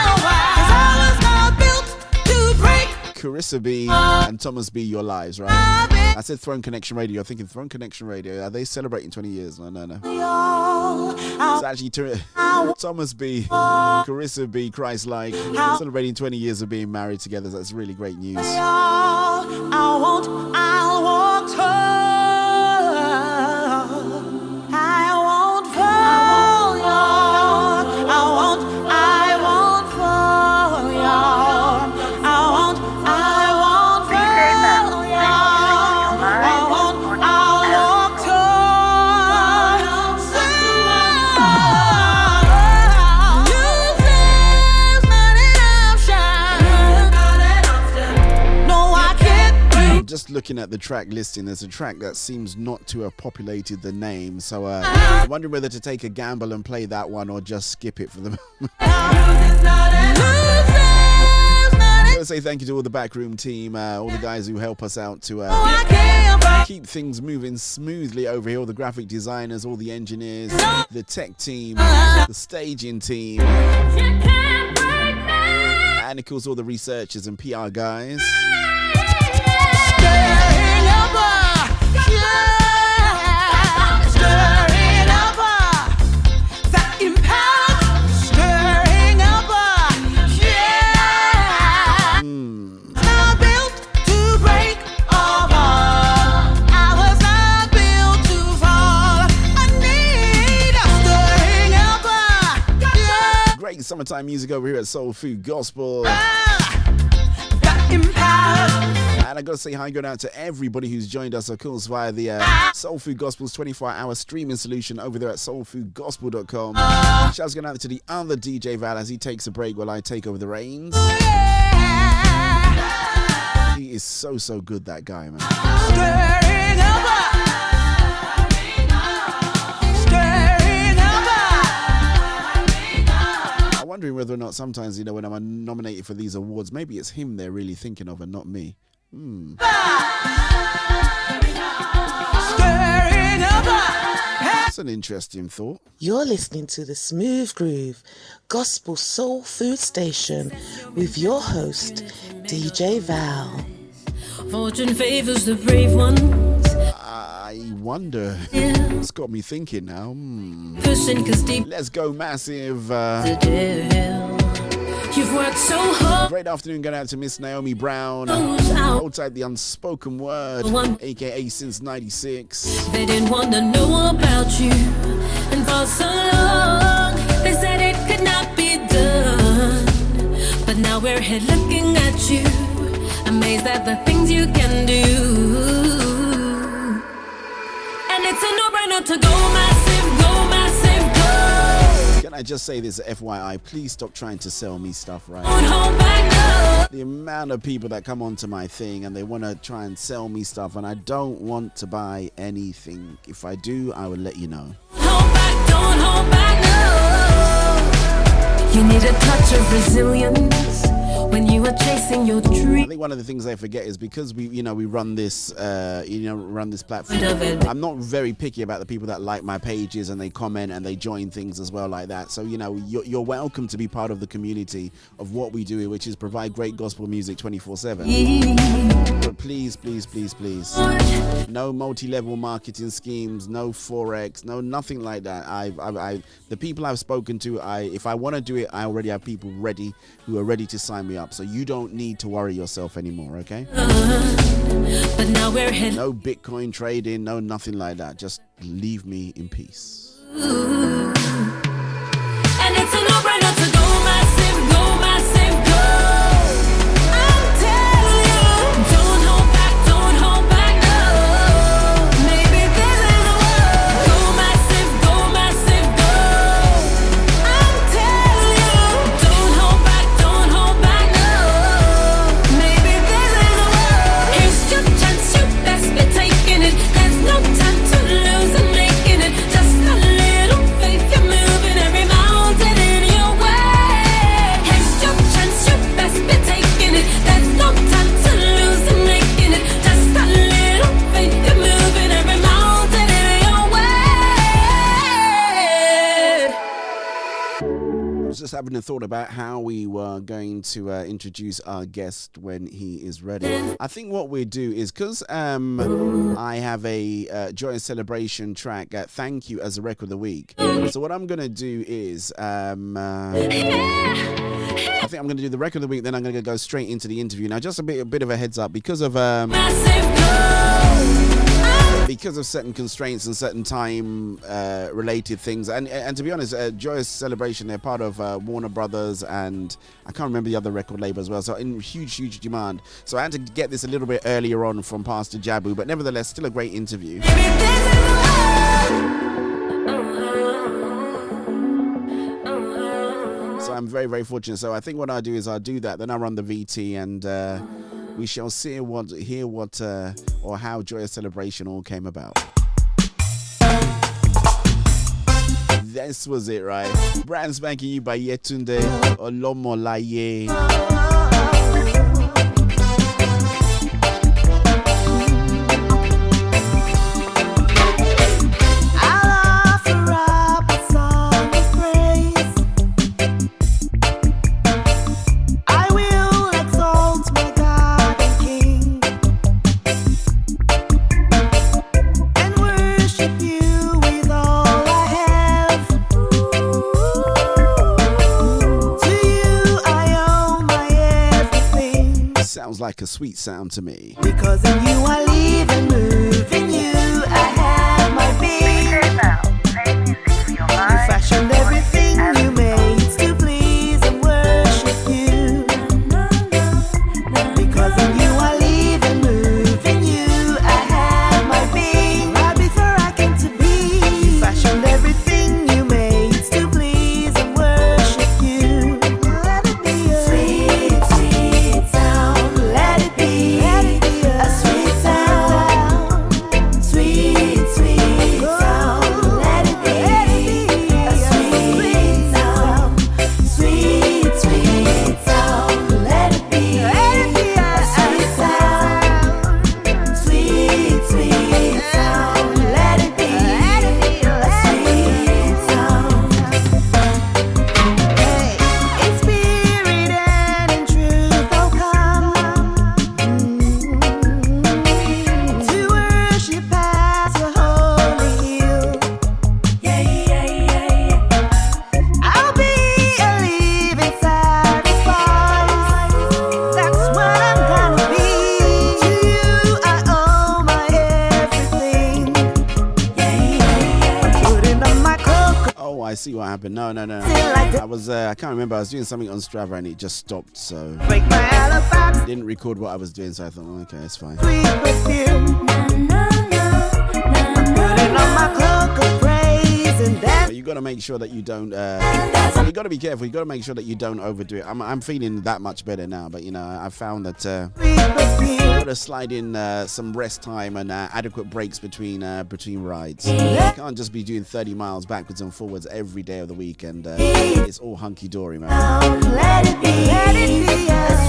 Carissa B and Thomas B, your lives, right? I said Throne Connection Radio. I'm thinking Throne Connection Radio. Are they celebrating 20 years? No. It's actually Thomas B, Carissa B, Christ-like, celebrating 20 years of being married together. That's really great news. I'll walk tall. I won't fall, y'all. I won't fall, y'all. I won't fall, y'all. I'll walk tall. No, I can't. Just looking at the track listing, there's a track that seems not to have populated the name, so I'm wondering whether to take a gamble and play that one or just skip it for the moment. I want to say thank you to all the backroom team, all the guys who help us out to keep things moving smoothly over here, all the graphic designers, all the engineers, the tech team, the staging team, and of course all the researchers and PR guys. Great summertime music over here at Soul Food Gospel. And I gotta say hi going out to everybody who's joined us, of course, via the Soul Food Gospel's 24-hour streaming solution over there at soulfoodgospel.com. Shouts going out to the other DJ Val as he takes a break while I take over the reins. He is so good, that guy, man. I'm wondering whether or not sometimes, you know, when I'm nominated for these awards, maybe it's him they're really thinking of and not me. That's an interesting thought. You're listening to the Smooth Groove Gospel Soul Food Station with your host, DJ Val. Fortune favors the brave ones. I wonder. It's got me thinking now. Let's go massive. You've worked so hard. Great afternoon going out to Miss Naomi Brown. Outside the unspoken word, aka since 96. They didn't want to know about you. And for so long, they said it could not be done. But now we're here looking at you, amazed at the things you can do. And it's a no-brainer to go massive, go massive, go. Can I just say this, FYI, please stop trying to sell me stuff, right? Don't hold back, no. The amount of people that come onto my thing and they want to try and sell me stuff, and I don't want to buy anything. If I do, I will let you know. Don't hold back, no. You need a touch of resilience when you are chasing your dream. I think one of the things I forget is because we run this, run this platform. I'm not very picky about the people that like my pages and they comment and they join things as well like that. So you're welcome to be part of the community of what we do, which is provide great gospel music 24/7. But please, please, please, please. No multi-level marketing schemes, no forex, no nothing like that. The people I've spoken to, if I want to do it, I already have people ready who are ready to sign me up. So you don't need to worry yourself anymore, okay? But now we're no Bitcoin trading, no nothing like that. Just leave me in peace. And it's a no-brainer to go massive, go. I'm telling you, don't hold back, no. Maybe this is the one. Go massive, go. I'm telling you, don't hold back, no. Maybe this is the one. Here's your chance, you best be taking it. There's no time to lose and making it. Just a little faith, you're moving every mountain in your way. Here's your chance, you best be taking it. There's no time to lose and making it. Just a little faith, you're moving every mountain in your way. I was just having a thought about how we were going to introduce our guest when he is ready. I think what we do is, because I have a Joyous Celebration track, Thank You, as a record of the week. So what I'm going to do is, I think I'm going to do the record of the week, then I'm going to go straight into the interview. Now, just a bit of a heads up, because of certain constraints and certain time related things, and to be honest, Joyous Celebration, they're part of Warner Brothers, and I can't remember the other record label as well, so in huge demand. So I had to get this a little bit earlier on from Pastor JABU, but nevertheless, still a great interview. So I'm very fortunate. So I think what I'll do is I'll do that, then I'll run the VT, and we shall hear what or how Joyous Celebration all came about. This was it, right? Brand spanking you by Yetunde Olomolaye. Sounds like a sweet sound to me. Because in you I live and move, in you I have my being. You fashioned everything you made to please and worship you. Because in you I live and move, in you I have my being. Right before I came to be, you fashioned everything you made to please and worship you. Let it be a sweet, sweet sound. Let it be a sweet sound, sweet, sweet sound. Let it be a sweet sound, sweet, sweet sound. Let it be a sweet sound, sweet, sweet sound. Let it be a sweet sound. Hey, in spirit and in truth, oh come. To worship as your holy hill. I'll be a living sacrifice. That's what I'm gonna be. To you I owe my everything. I'm putting on my cloak. Oh, I see what happened. No. I can't remember. I was doing something on Strava and it just stopped. So Break my alabaster didn't record what I was doing. So I thought, okay, it's fine. sweet perfume. Putting on my cloak of praise and dance. But you got to make sure that you don't. You got to be careful. You got to make sure that you don't overdo it. I'm feeling that much better now. But I found that you got to slide in some rest time and adequate breaks between rides. You can't just be doing 30 miles backwards and forwards every day of the week, and it's all hunky dory, man. Let it be a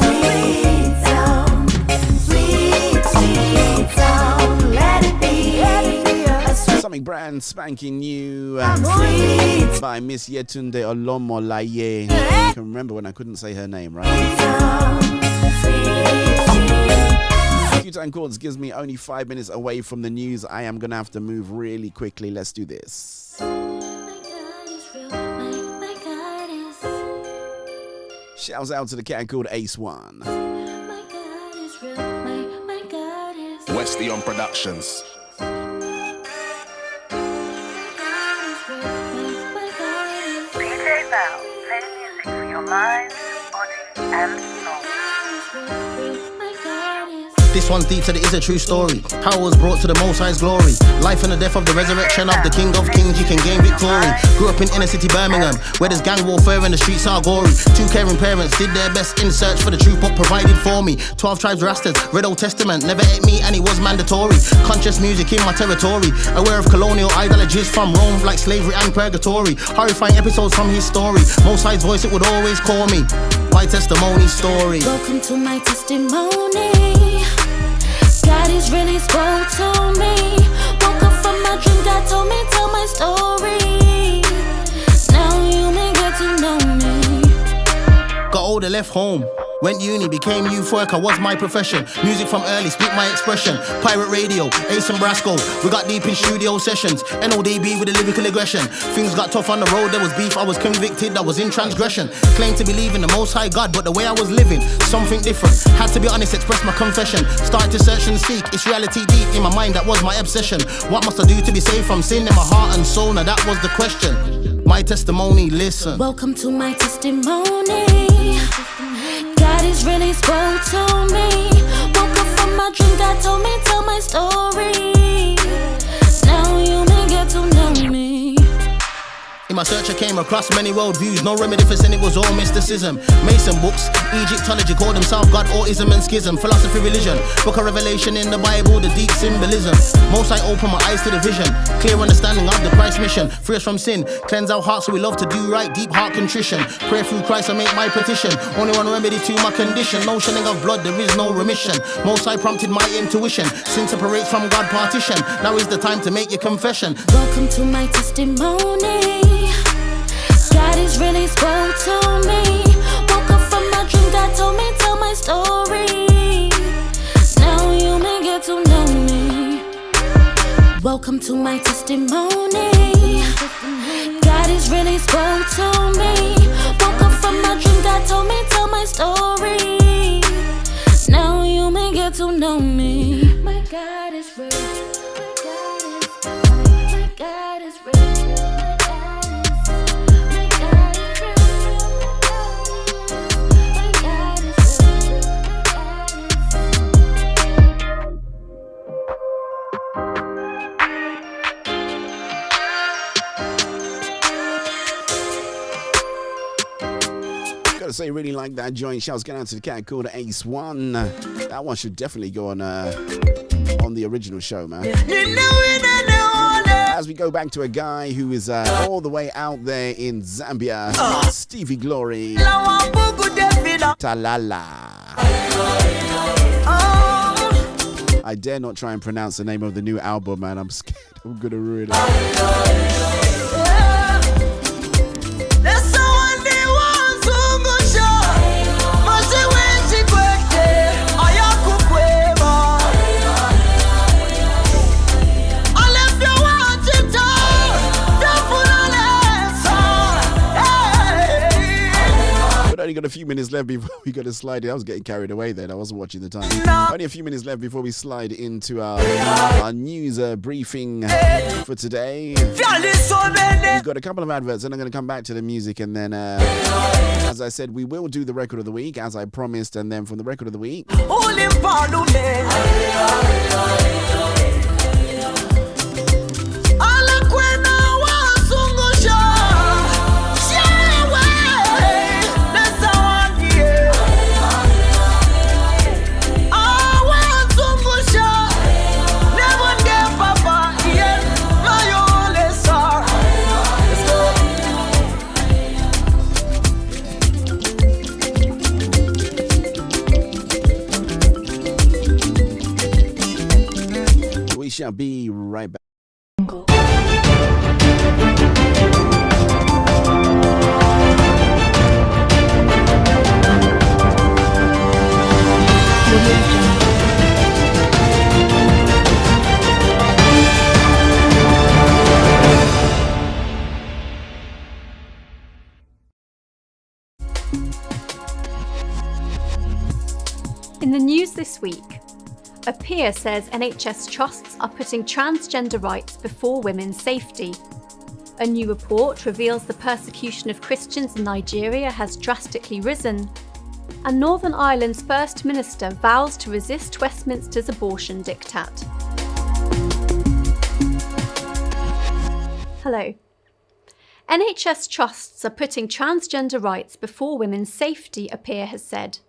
sweet sound, sweet, sweet sound. Let it be a sweet Something brand spanking new sweet by Miss Yetunde Olomolaye. I can remember when I couldn't say her name, right? sound, sweet, sweet Q-Time Chords gives me only 5 minutes away from the news. I am going to have to move really quickly. Let's do this. Shouts out to the cat called Ace One. Westion Productions. DJ Val, play music for your mind, body, and soul. This one's deep, said it is a true story. How I was brought to the Most High's glory. Life and the death of the resurrection of the King of Kings, you can gain victory. Grew up in inner city Birmingham, where there's gang warfare and the streets are gory. 2 caring parents did their best in search for the truth, but provided for me. 12 tribes rastas, read Old Testament, never ate meat and it was mandatory. Conscious music in my territory, aware of colonial ideologies from Rome, like slavery and purgatory. Horrifying episodes from his story. Most High's voice, it would always call me. My testimony story. Welcome to my testimony. God is really spoke to me. Woke up from my dream, God told me, tell my story. Now you may get to know me. Got older, left home. Went uni, became youth worker, was my profession. Music from early, speak my expression. Pirate radio, Ace and Brasco. We got deep in studio sessions. NODB with the lyrical aggression. Things got tough on the road, there was beef, I was convicted, I was in transgression. Claimed to believe in the Most High God, but the way I was living, something different. Had to be honest, express my confession. Started to search and seek, it's reality deep in my mind, that was my obsession. What must I do to be saved from sin in my heart and soul? Now that was the question. My testimony, listen. Welcome to my testimony. God is really spoke to me. Woke up from my dream, God told me, tell my story. Now you may get to know me. In my search I came across many worldviews. No remedy for sin, it was all mysticism. Mason books, Egyptology, called themselves God, autism and schism. Philosophy, religion, book of Revelation in the Bible, the deep symbolism. Most I open my eyes to the vision. Clear understanding of the Christ mission. Free us from sin, cleanse our hearts so we love to do right. Deep heart contrition. Pray through Christ and make my petition. Only one remedy to my condition. No shedding of blood, there is no remission. Most I prompted my intuition. Sin separates from God partition. Now is the time to make your confession. Welcome to my testimony. God is really spoke to me. Woke up from my dream, God told me, tell my story. Now you may get to know me. Welcome to my testimony. God is really spoke to me. Woke up from my dream, God told me, tell my story. Now you may get to know me. My God is real. My God is real. Gotta say, really like that joint. Shouts going out to the cat called Ace One. That one should definitely go on the original show, man. As we go back to a guy who is all the way out there in Zambia, Stevie Glory, Talala. I dare not try and pronounce the name of the new album, man. I'm scared I'm gonna ruin it. Only got a few minutes left before we got to slide in. I was getting carried away then. I wasn't watching the time. Only a few minutes left before we slide into our news briefing for today. We've got a couple of adverts and I'm going to come back to the music, and then as I said, we will do the record of the week as I promised, and then from the record of the week shall be right back. In the news this week, a peer says NHS trusts are putting transgender rights before women's safety. A new report reveals the persecution of Christians in Nigeria has drastically risen. And Northern Ireland's First Minister vows to resist Westminster's abortion diktat. Hello. NHS trusts are putting transgender rights before women's safety, a peer has said.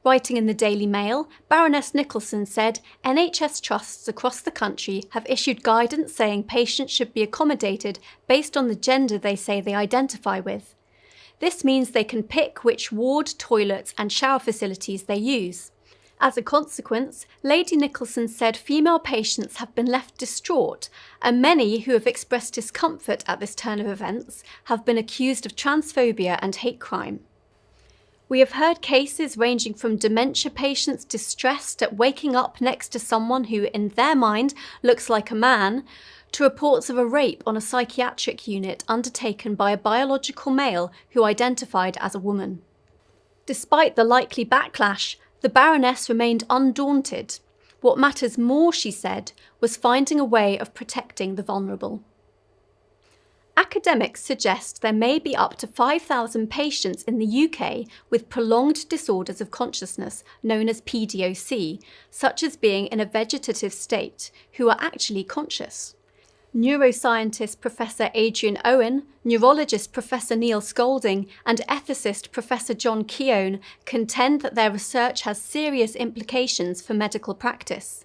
Writing in the Daily Mail, Baroness Nicholson said NHS trusts across the country have issued guidance saying patients should be accommodated based on the gender they say they identify with. This means they can pick which ward, toilets and shower facilities they use. As a consequence, Lady Nicholson said female patients have been left distraught, and many who have expressed discomfort at this turn of events have been accused of transphobia and hate crime. We have heard cases ranging from dementia patients distressed at waking up next to someone who, in their mind, looks like a man, to reports of a rape on a psychiatric unit undertaken by a biological male who identified as a woman. Despite the likely backlash, the Baroness remained undaunted. What matters more, she said, was finding a way of protecting the vulnerable. Academics suggest there may be up to 5,000 patients in the UK with prolonged disorders of consciousness, known as PDOC, such as being in a vegetative state, who are actually conscious. Neuroscientist Professor Adrian Owen, neurologist Professor Neil Scolding, and ethicist Professor John Keown contend that their research has serious implications for medical practice.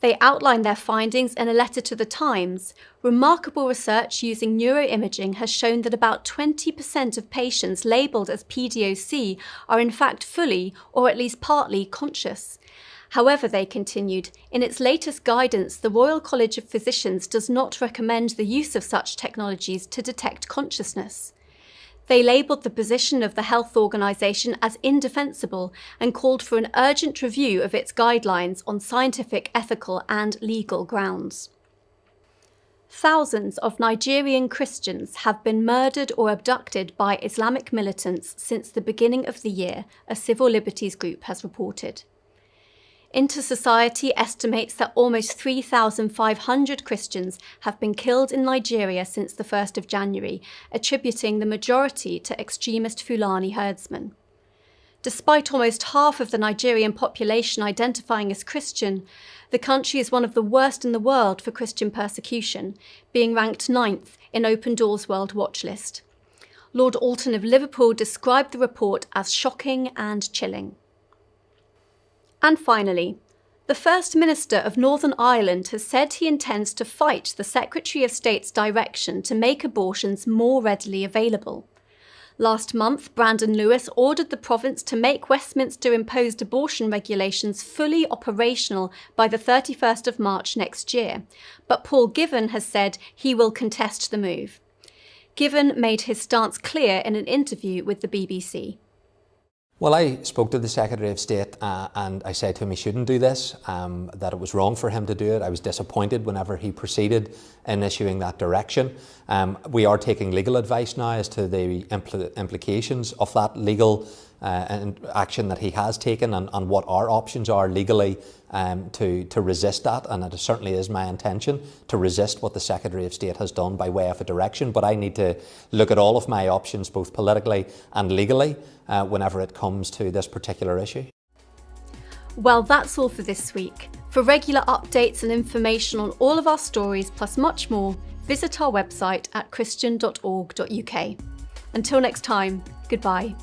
They outline their findings in a letter to The Times. Remarkable research using neuroimaging has shown that about 20% of patients labelled as PDOC are in fact fully, or at least partly, conscious. However, they continued, in its latest guidance, the Royal College of Physicians does not recommend the use of such technologies to detect consciousness. They labelled the position of the health organisation as indefensible and called for an urgent review of its guidelines on scientific, ethical and legal grounds. Thousands of Nigerian Christians have been murdered or abducted by Islamic militants since the beginning of the year, a civil liberties group has reported. Intersociety estimates that almost 3,500 Christians have been killed in Nigeria since the 1st of January, attributing the majority to extremist Fulani herdsmen. Despite almost half of the Nigerian population identifying as Christian, the country is one of the worst in the world for Christian persecution, being ranked 9th in Open Doors World Watch List. Lord Alton of Liverpool described the report as shocking and chilling. And finally, the First Minister of Northern Ireland has said he intends to fight the Secretary of State's direction to make abortions more readily available. Last month, Brandon Lewis ordered the province to make Westminster-imposed abortion regulations fully operational by the 31st of March next year, but Paul Givan has said he will contest the move. Givan made his stance clear in an interview with the BBC. Well, I spoke to the Secretary of State and I said to him he shouldn't do this, that it was wrong for him to do it. I was disappointed whenever he proceeded in issuing that direction. We are taking legal advice now as to the implications of that legal action that he has taken and what our options are legally to resist that, and it certainly is my intention to resist what the Secretary of State has done by way of a direction, but I need to look at all of my options both politically and legally whenever it comes to this particular issue. Well, that's all for this week. For regular updates and information on all of our stories plus much more, visit our website at christian.org.uk. Until next time, goodbye.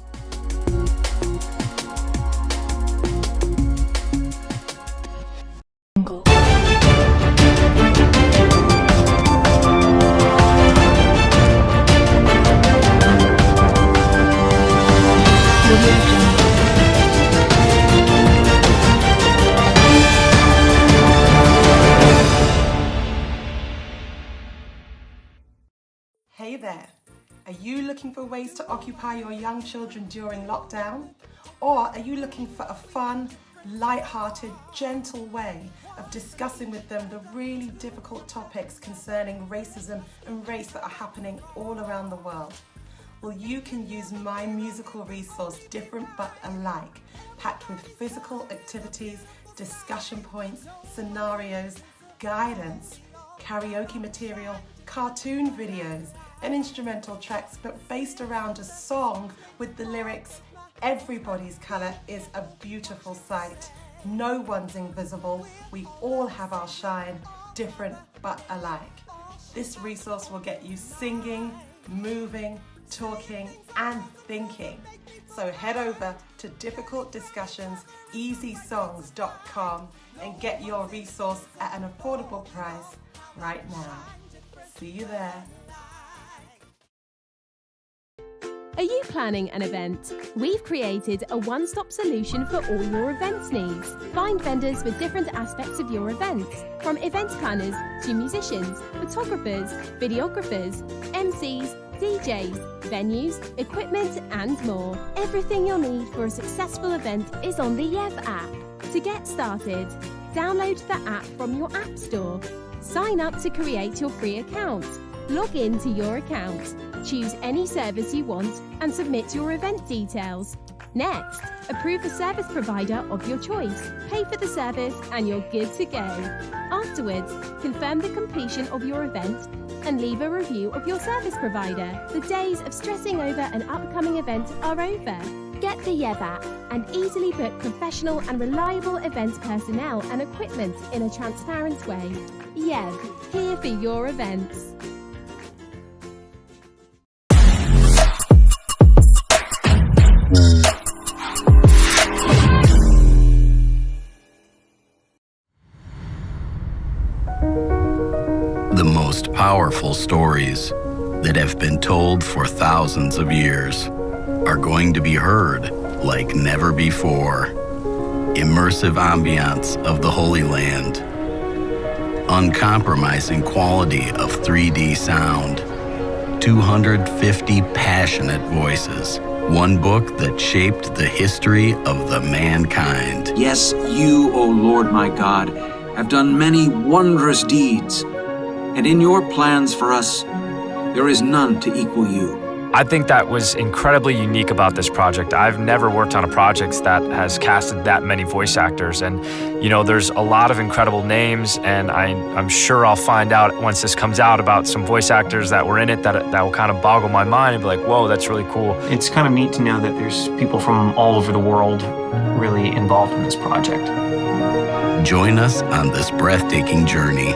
Hey there, are you looking for ways to occupy your young children during lockdown? Or are you looking for a fun, light-hearted, gentle way of discussing with them the really difficult topics concerning racism and race that are happening all around the world? well, you can use my musical resource, Different But Alike, packed with physical activities, discussion points, scenarios, guidance, karaoke material, cartoon videos, and instrumental tracks, but based around a song with the lyrics, "Everybody's colour is a beautiful sight. No one's invisible. We all have our shine, different but alike." This resource will get you singing, moving, talking, and thinking. So head over to difficultdiscussionseasysongs.com and get your resource at an affordable price right now. See you there. Are you planning an event? We've created a one-stop solution for all your events needs. Find vendors for different aspects of your events, from event planners to musicians, photographers, videographers, MCs, DJs, venues, equipment and more. Everything you'll need for a successful event is on the YEV app. To get started, download the app from your app store. Sign up to create your free account. Log in to your account. Choose any service you want and submit your event details. Next, approve the service provider of your choice. Pay for the service and you're good to go. Afterwards, confirm the completion of your event and leave a review of your service provider. The days of stressing over an upcoming event are over. Get the YEV app and easily book professional and reliable event personnel and equipment in a transparent way. YEV, here for your events. The most powerful stories that have been told for thousands of years are going to be heard like never before. Immersive ambiance of the Holy Land. Uncompromising quality of 3D sound. 250 passionate voices. One book that shaped the history of the mankind. Yes, you, O Lord my God, have done many wondrous deeds, and in your plans for us, there is none to equal you. I think that was incredibly unique about this project. I've never worked on a project that has casted that many voice actors, and you know, there's a lot of incredible names, and I'm sure I'll find out once this comes out about some voice actors that were in it that will kind of boggle my mind and be like, whoa, that's really cool. It's kind of neat to know that there's people from all over the world really involved in this project. Join us on this breathtaking journey.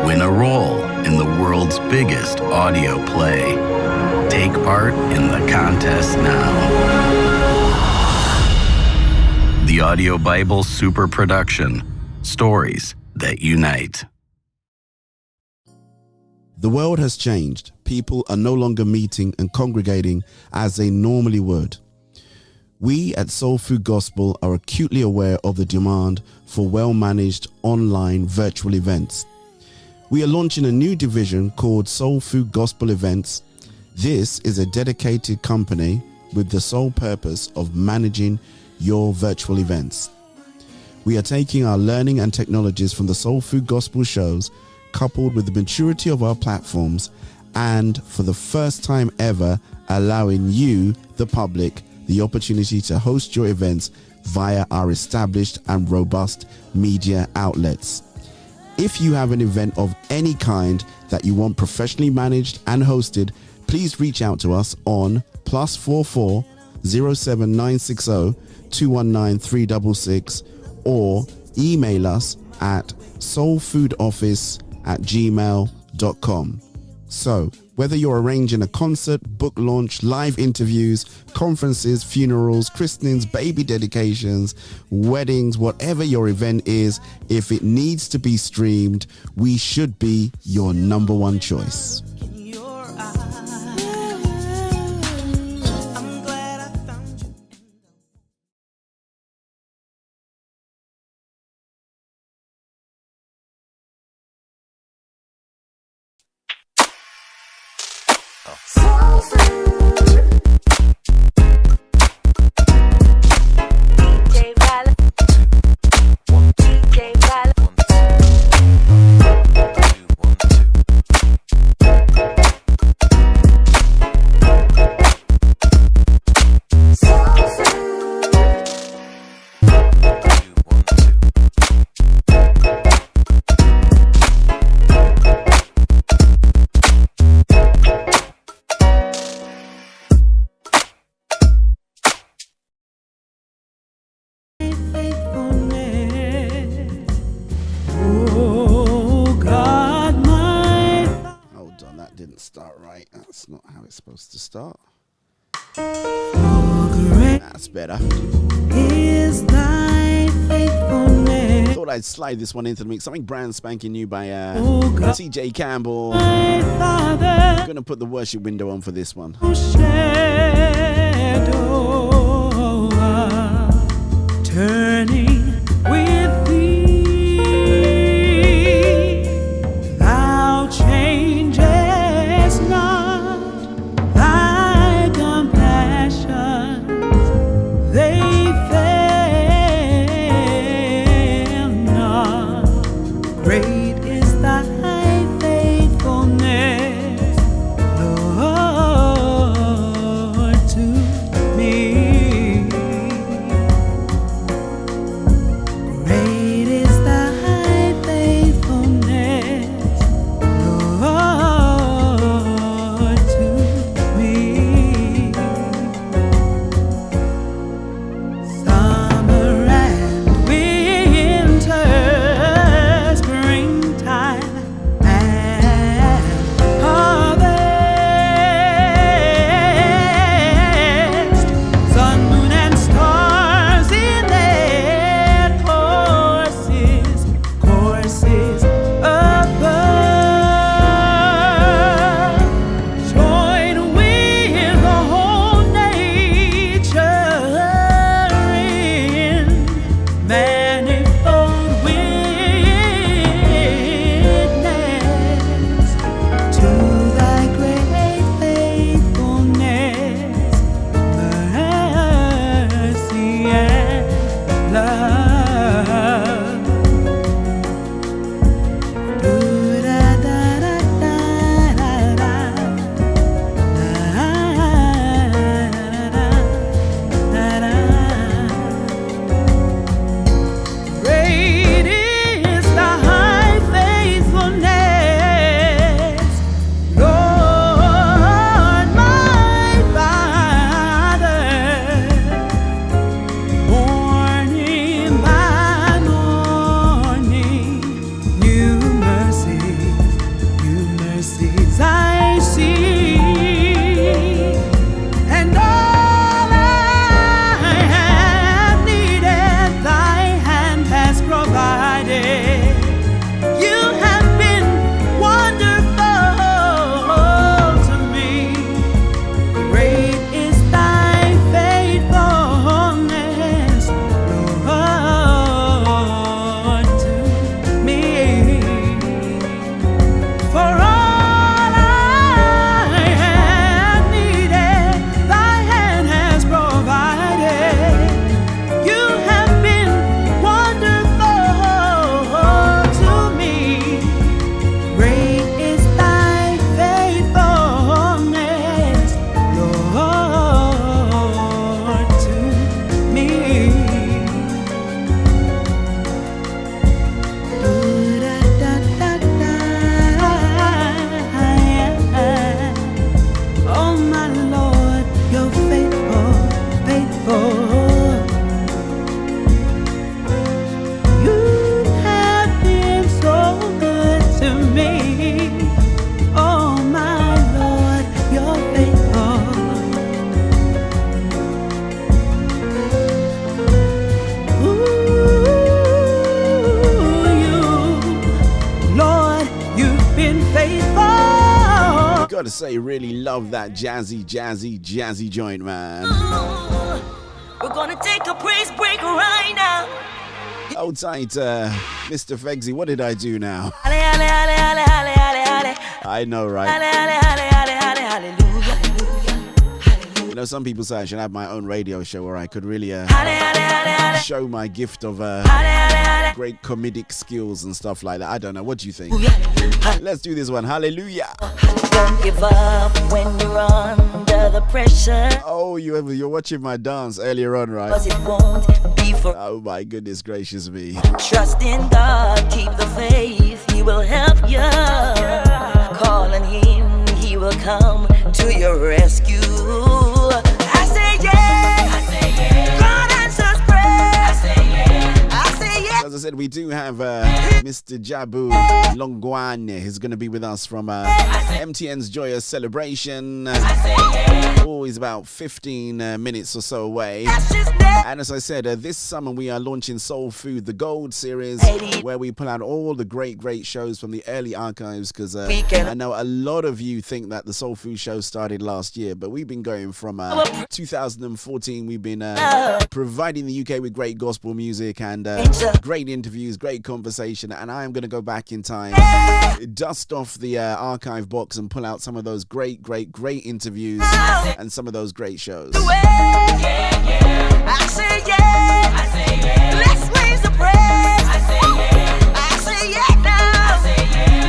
Win a role in the world's biggest audio play. Take part in the contest now. The Audio Bible Super Production. Stories that unite. The world has changed. People are no longer meeting and congregating as they normally would. We at Soul Food Gospel are acutely aware of the demand for well-managed online virtual events. We are launching a new division called Soul Food Gospel Events. This is a dedicated company with the sole purpose of managing your virtual events. We are taking our learning and technologies from the Soul Food Gospel shows, coupled with the maturity of our platforms, and for the first time ever, allowing you, the public, the opportunity to host your events via our established and robust media outlets. If you have an event of any kind that you want professionally managed and hosted, please reach out to us on +44 07960 219 366 or email us at soulfoodoffice@gmail.com. So, whether you're arranging a concert, book launch, live interviews, conferences, funerals, christenings, baby dedications, weddings, whatever your event is, if it needs to be streamed, we should be your number one choice. start right. That's not how it's supposed to start. That's better. Is thy faithfulness. Thought I'd slide this one into the mix. Something brand spanking new by TJ Campbell. I'm gonna put the worship window on for this one. Shadow turning with thee, thou changest not thy compassions, they fail not. Great is thy faithfulness, Lord, to me. Great is thy faithfulness, Lord, to me. Summer and winter, springtime and harvest, sun, moon, and stars in their courses above, join with the whole nature in manifold witness to thy great faithfulness, mercy and love. Great is thy faithfulness, Lord, my Father. Morning by morning, new mercies I see, and all I have needed, thy hand has provided. You have been wonderful to me. Great is thy faithfulness, Lord, to me. For all I have needed, thy hand has provided. You have been wonderful to me. Great is thy faithfulness, Lord, to me. Oh my Lord, you're faithful, faithful. You have been so good to me. Oh my Lord, you're faithful. Lord, you've been faithful. Gotta say, really love that jazzy joint, man. We're gonna take a praise break right now. Hold tight, Mr. Fegsy. What did I do now? I know, right? You know, some people say I should have my own radio show where I could really show my gift of great comedic skills and stuff like that. I don't know. What do you think? Let's do this one. Hallelujah. Don't give up when you're under the pressure. Oh, you're watching my dance earlier on, right? 'Cause it won't be for. Oh my goodness gracious me. Trust in God, keep the faith, He will help you. Call on Him, He will come to your rescue. I say yeah. God answers prayer. I say yeah. as I said, we do have Mr. JABU HLONGWANE. He's going to be with us from MTN's Joyous celebration. He's about 15 minutes or so away. And as I said, this summer we are launching Soul Food, the Gold series, where we pull out all the great shows from the early archives, because I know a lot of you think that the Soul Food show started last year, but we've been going from 2014. We've been providing the UK with great gospel music and great interviews, great conversation, and I am going to go back in time, dust off the archive box and pull out some of those great interviews and some of those great shows. I say yeah. Let's raise the praise. I say yeah now.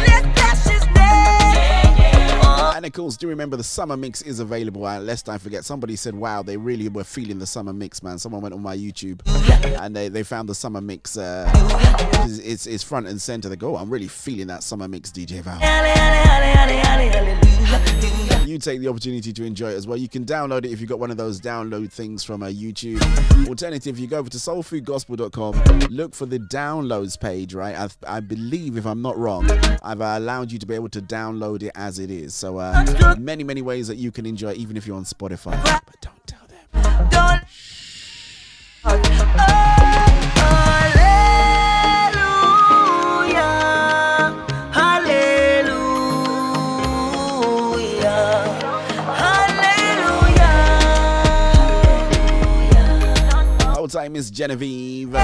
Let's bless his name. And of course, do remember the summer mix is available. Lest I forget, somebody said, wow, they really were feeling the summer mix, man. Someone went on my YouTube and they found the summer mix. It's front and center. They go, oh, I'm really feeling that summer mix, DJ Val. You take the opportunity to enjoy it as well. You can download it if you've got one of those download things from YouTube. Alternative, you go over to soulfoodgospel.com, look for the downloads page, right? I believe, if I'm not wrong, I've allowed you to be able to download it as it is. So many ways that you can enjoy it, even if you're on Spotify. But don't tell them. Old time Miss Genevieve.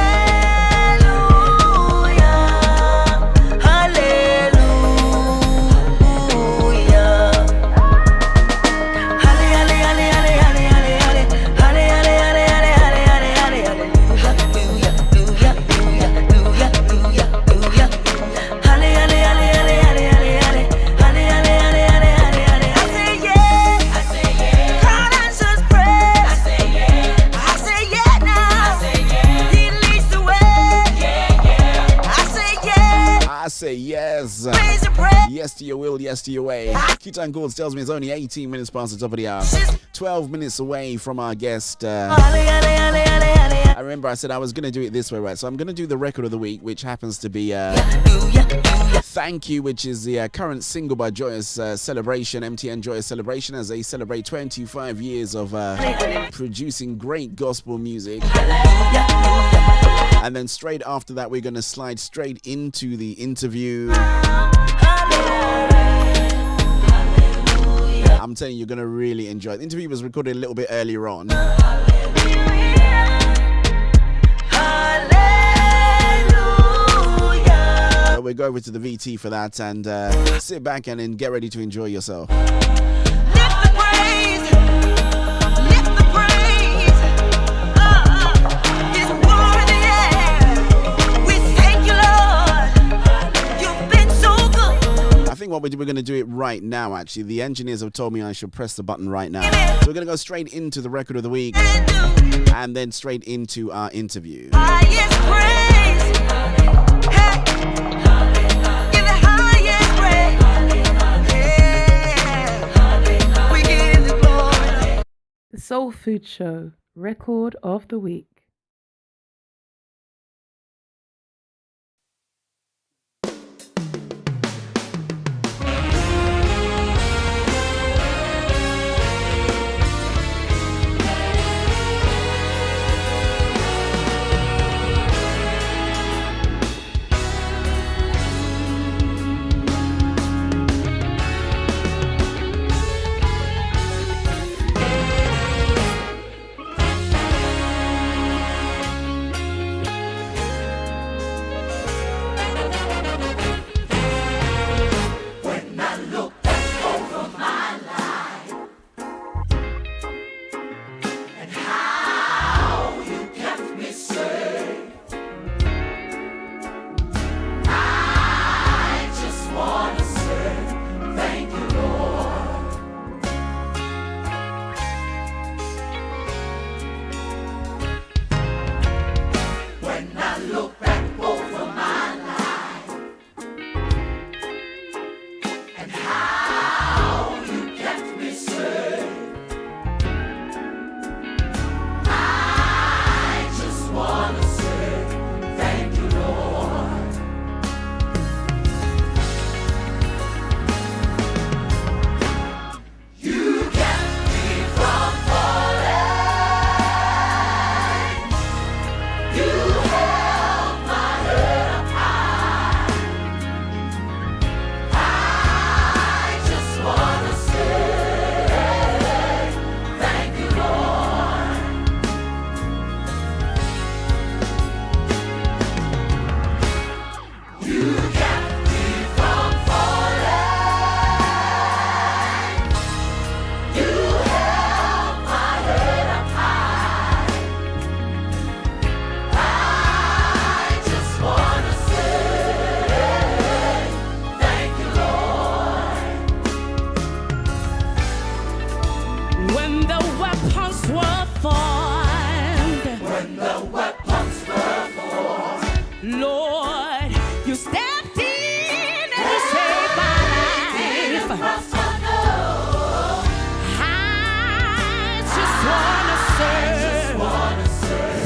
Say yes. Yes to your will, yes to your way. Q-Time Chords tells me it's only 18 minutes past the top of the hour. 12 minutes away from our guest. I remember I said I was going to do it this way, right? So I'm going to do the record of the week, which happens to be Thank You, which is the current single by Joyous Celebration, MTN Joyous Celebration, as they celebrate 25 years of producing great gospel music. And then straight after that, we're going to slide straight into the interview. I'm telling you, you're going to really enjoy it. The interview was recorded a little bit earlier on. So we'll go over to the VT for that and sit back and then get ready to enjoy yourself. I think what we're going to do it right now, actually. The engineers have told me I should press the button right now. So we're going to go straight into the record of the week and then straight into our interview. The Soul Food Show, record of the week. Lord, you stepped in and you saved my life. I just wanna serve.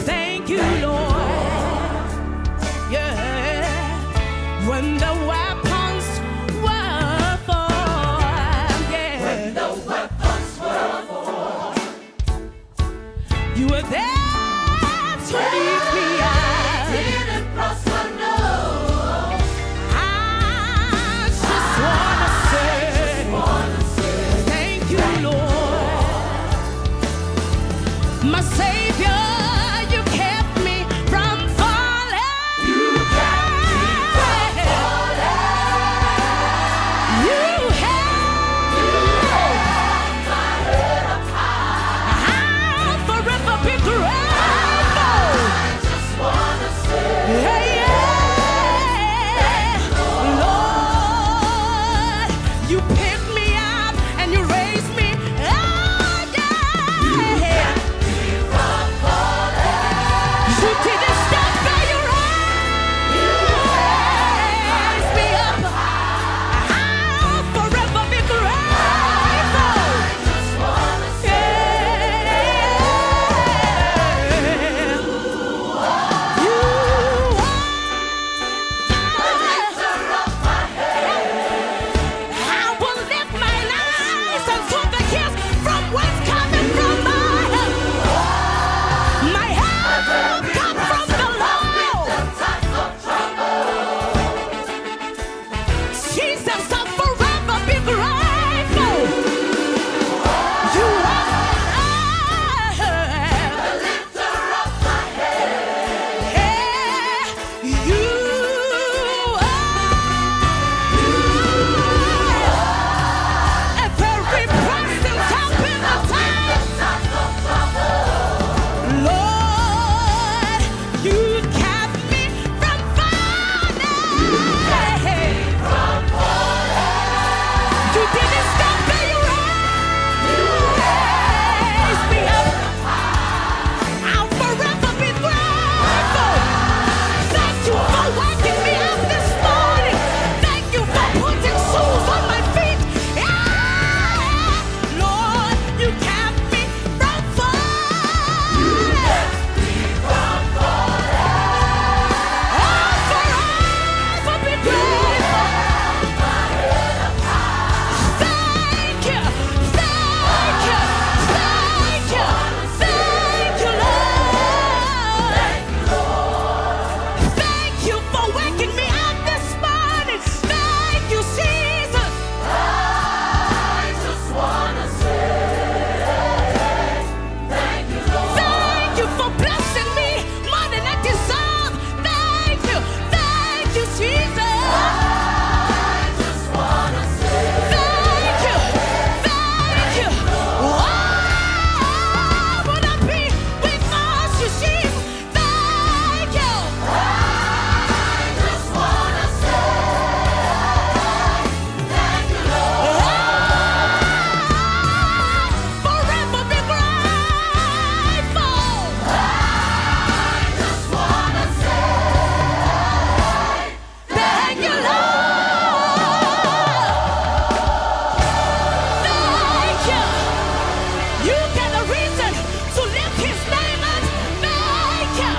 Thank you, Lord. Yeah. When the weapons were formed, yeah. When the weapons were formed, you were there to lead me out. Didn't prosper, no. I just wanna say, thank you, Lord. My Savior, you kept me from falling. You kept me from falling. You held my head up high. I'll forever be grateful. I just wanna say, yeah, yeah. Lord, you picked me up and you raised me up, yeah. You kept me from falling. You didn't stop where you raised me up. I'll forever be grateful. I just wanna say, you I will lift my eyes unto the hills from whence cometh from my help. My help comes from the Lord. Jesus, I'll forever be grateful. You are the lifter of my head. You a very present help in the time of trouble. Lord, you kept me from falling. You didn't stop where you raised me up. I'll forever be grateful. Thank you for waking me up this morning. Thank you for putting shoes on my feet. Yeah. Lord, you kept me from falling. You kept me from falling. I'll forever be grateful. Thank you, thank you, thank you, thank you, Lord. Thank you for waking me up this morning. Thank you, Jesus. I just wanna say, thank you, Lord. Thank you for blessing me more than I deserve. Thank you, Jesus. I just wanna say, thank you, thank you. Why would I be without you, Jesus? Thank you. I just wanna say, thank you, Lord. Forever be grateful. I just wanna say, thank you, Lord. Thank you. You got a reason to lift his name up. Thank you.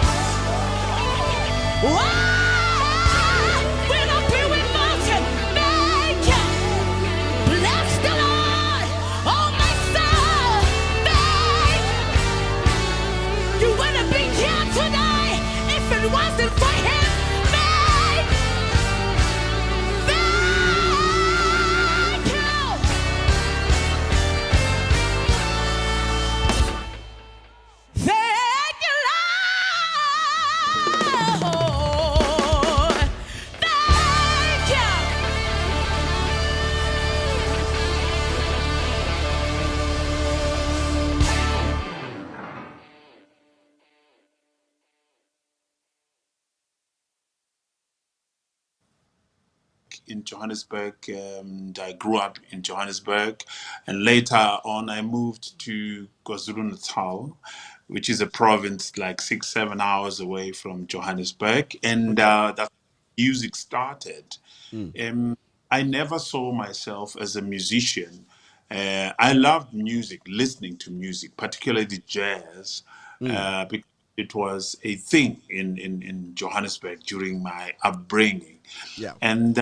Why will I be without you? Thank you. Bless the Lord, oh my soul. Thank you. Wouldn't be here tonight if it wasn't for him. Thank you. Thank you, Lord. Thank you. in Johannesburg. I grew up in Johannesburg, and later on I moved to KwaZulu-Natal, which is a province like 6-7 hours away from Johannesburg, and that's music started. I never saw myself as a musician. I loved music, listening to music, particularly jazz, because it was a thing in Johannesburg during my upbringing. Yeah. And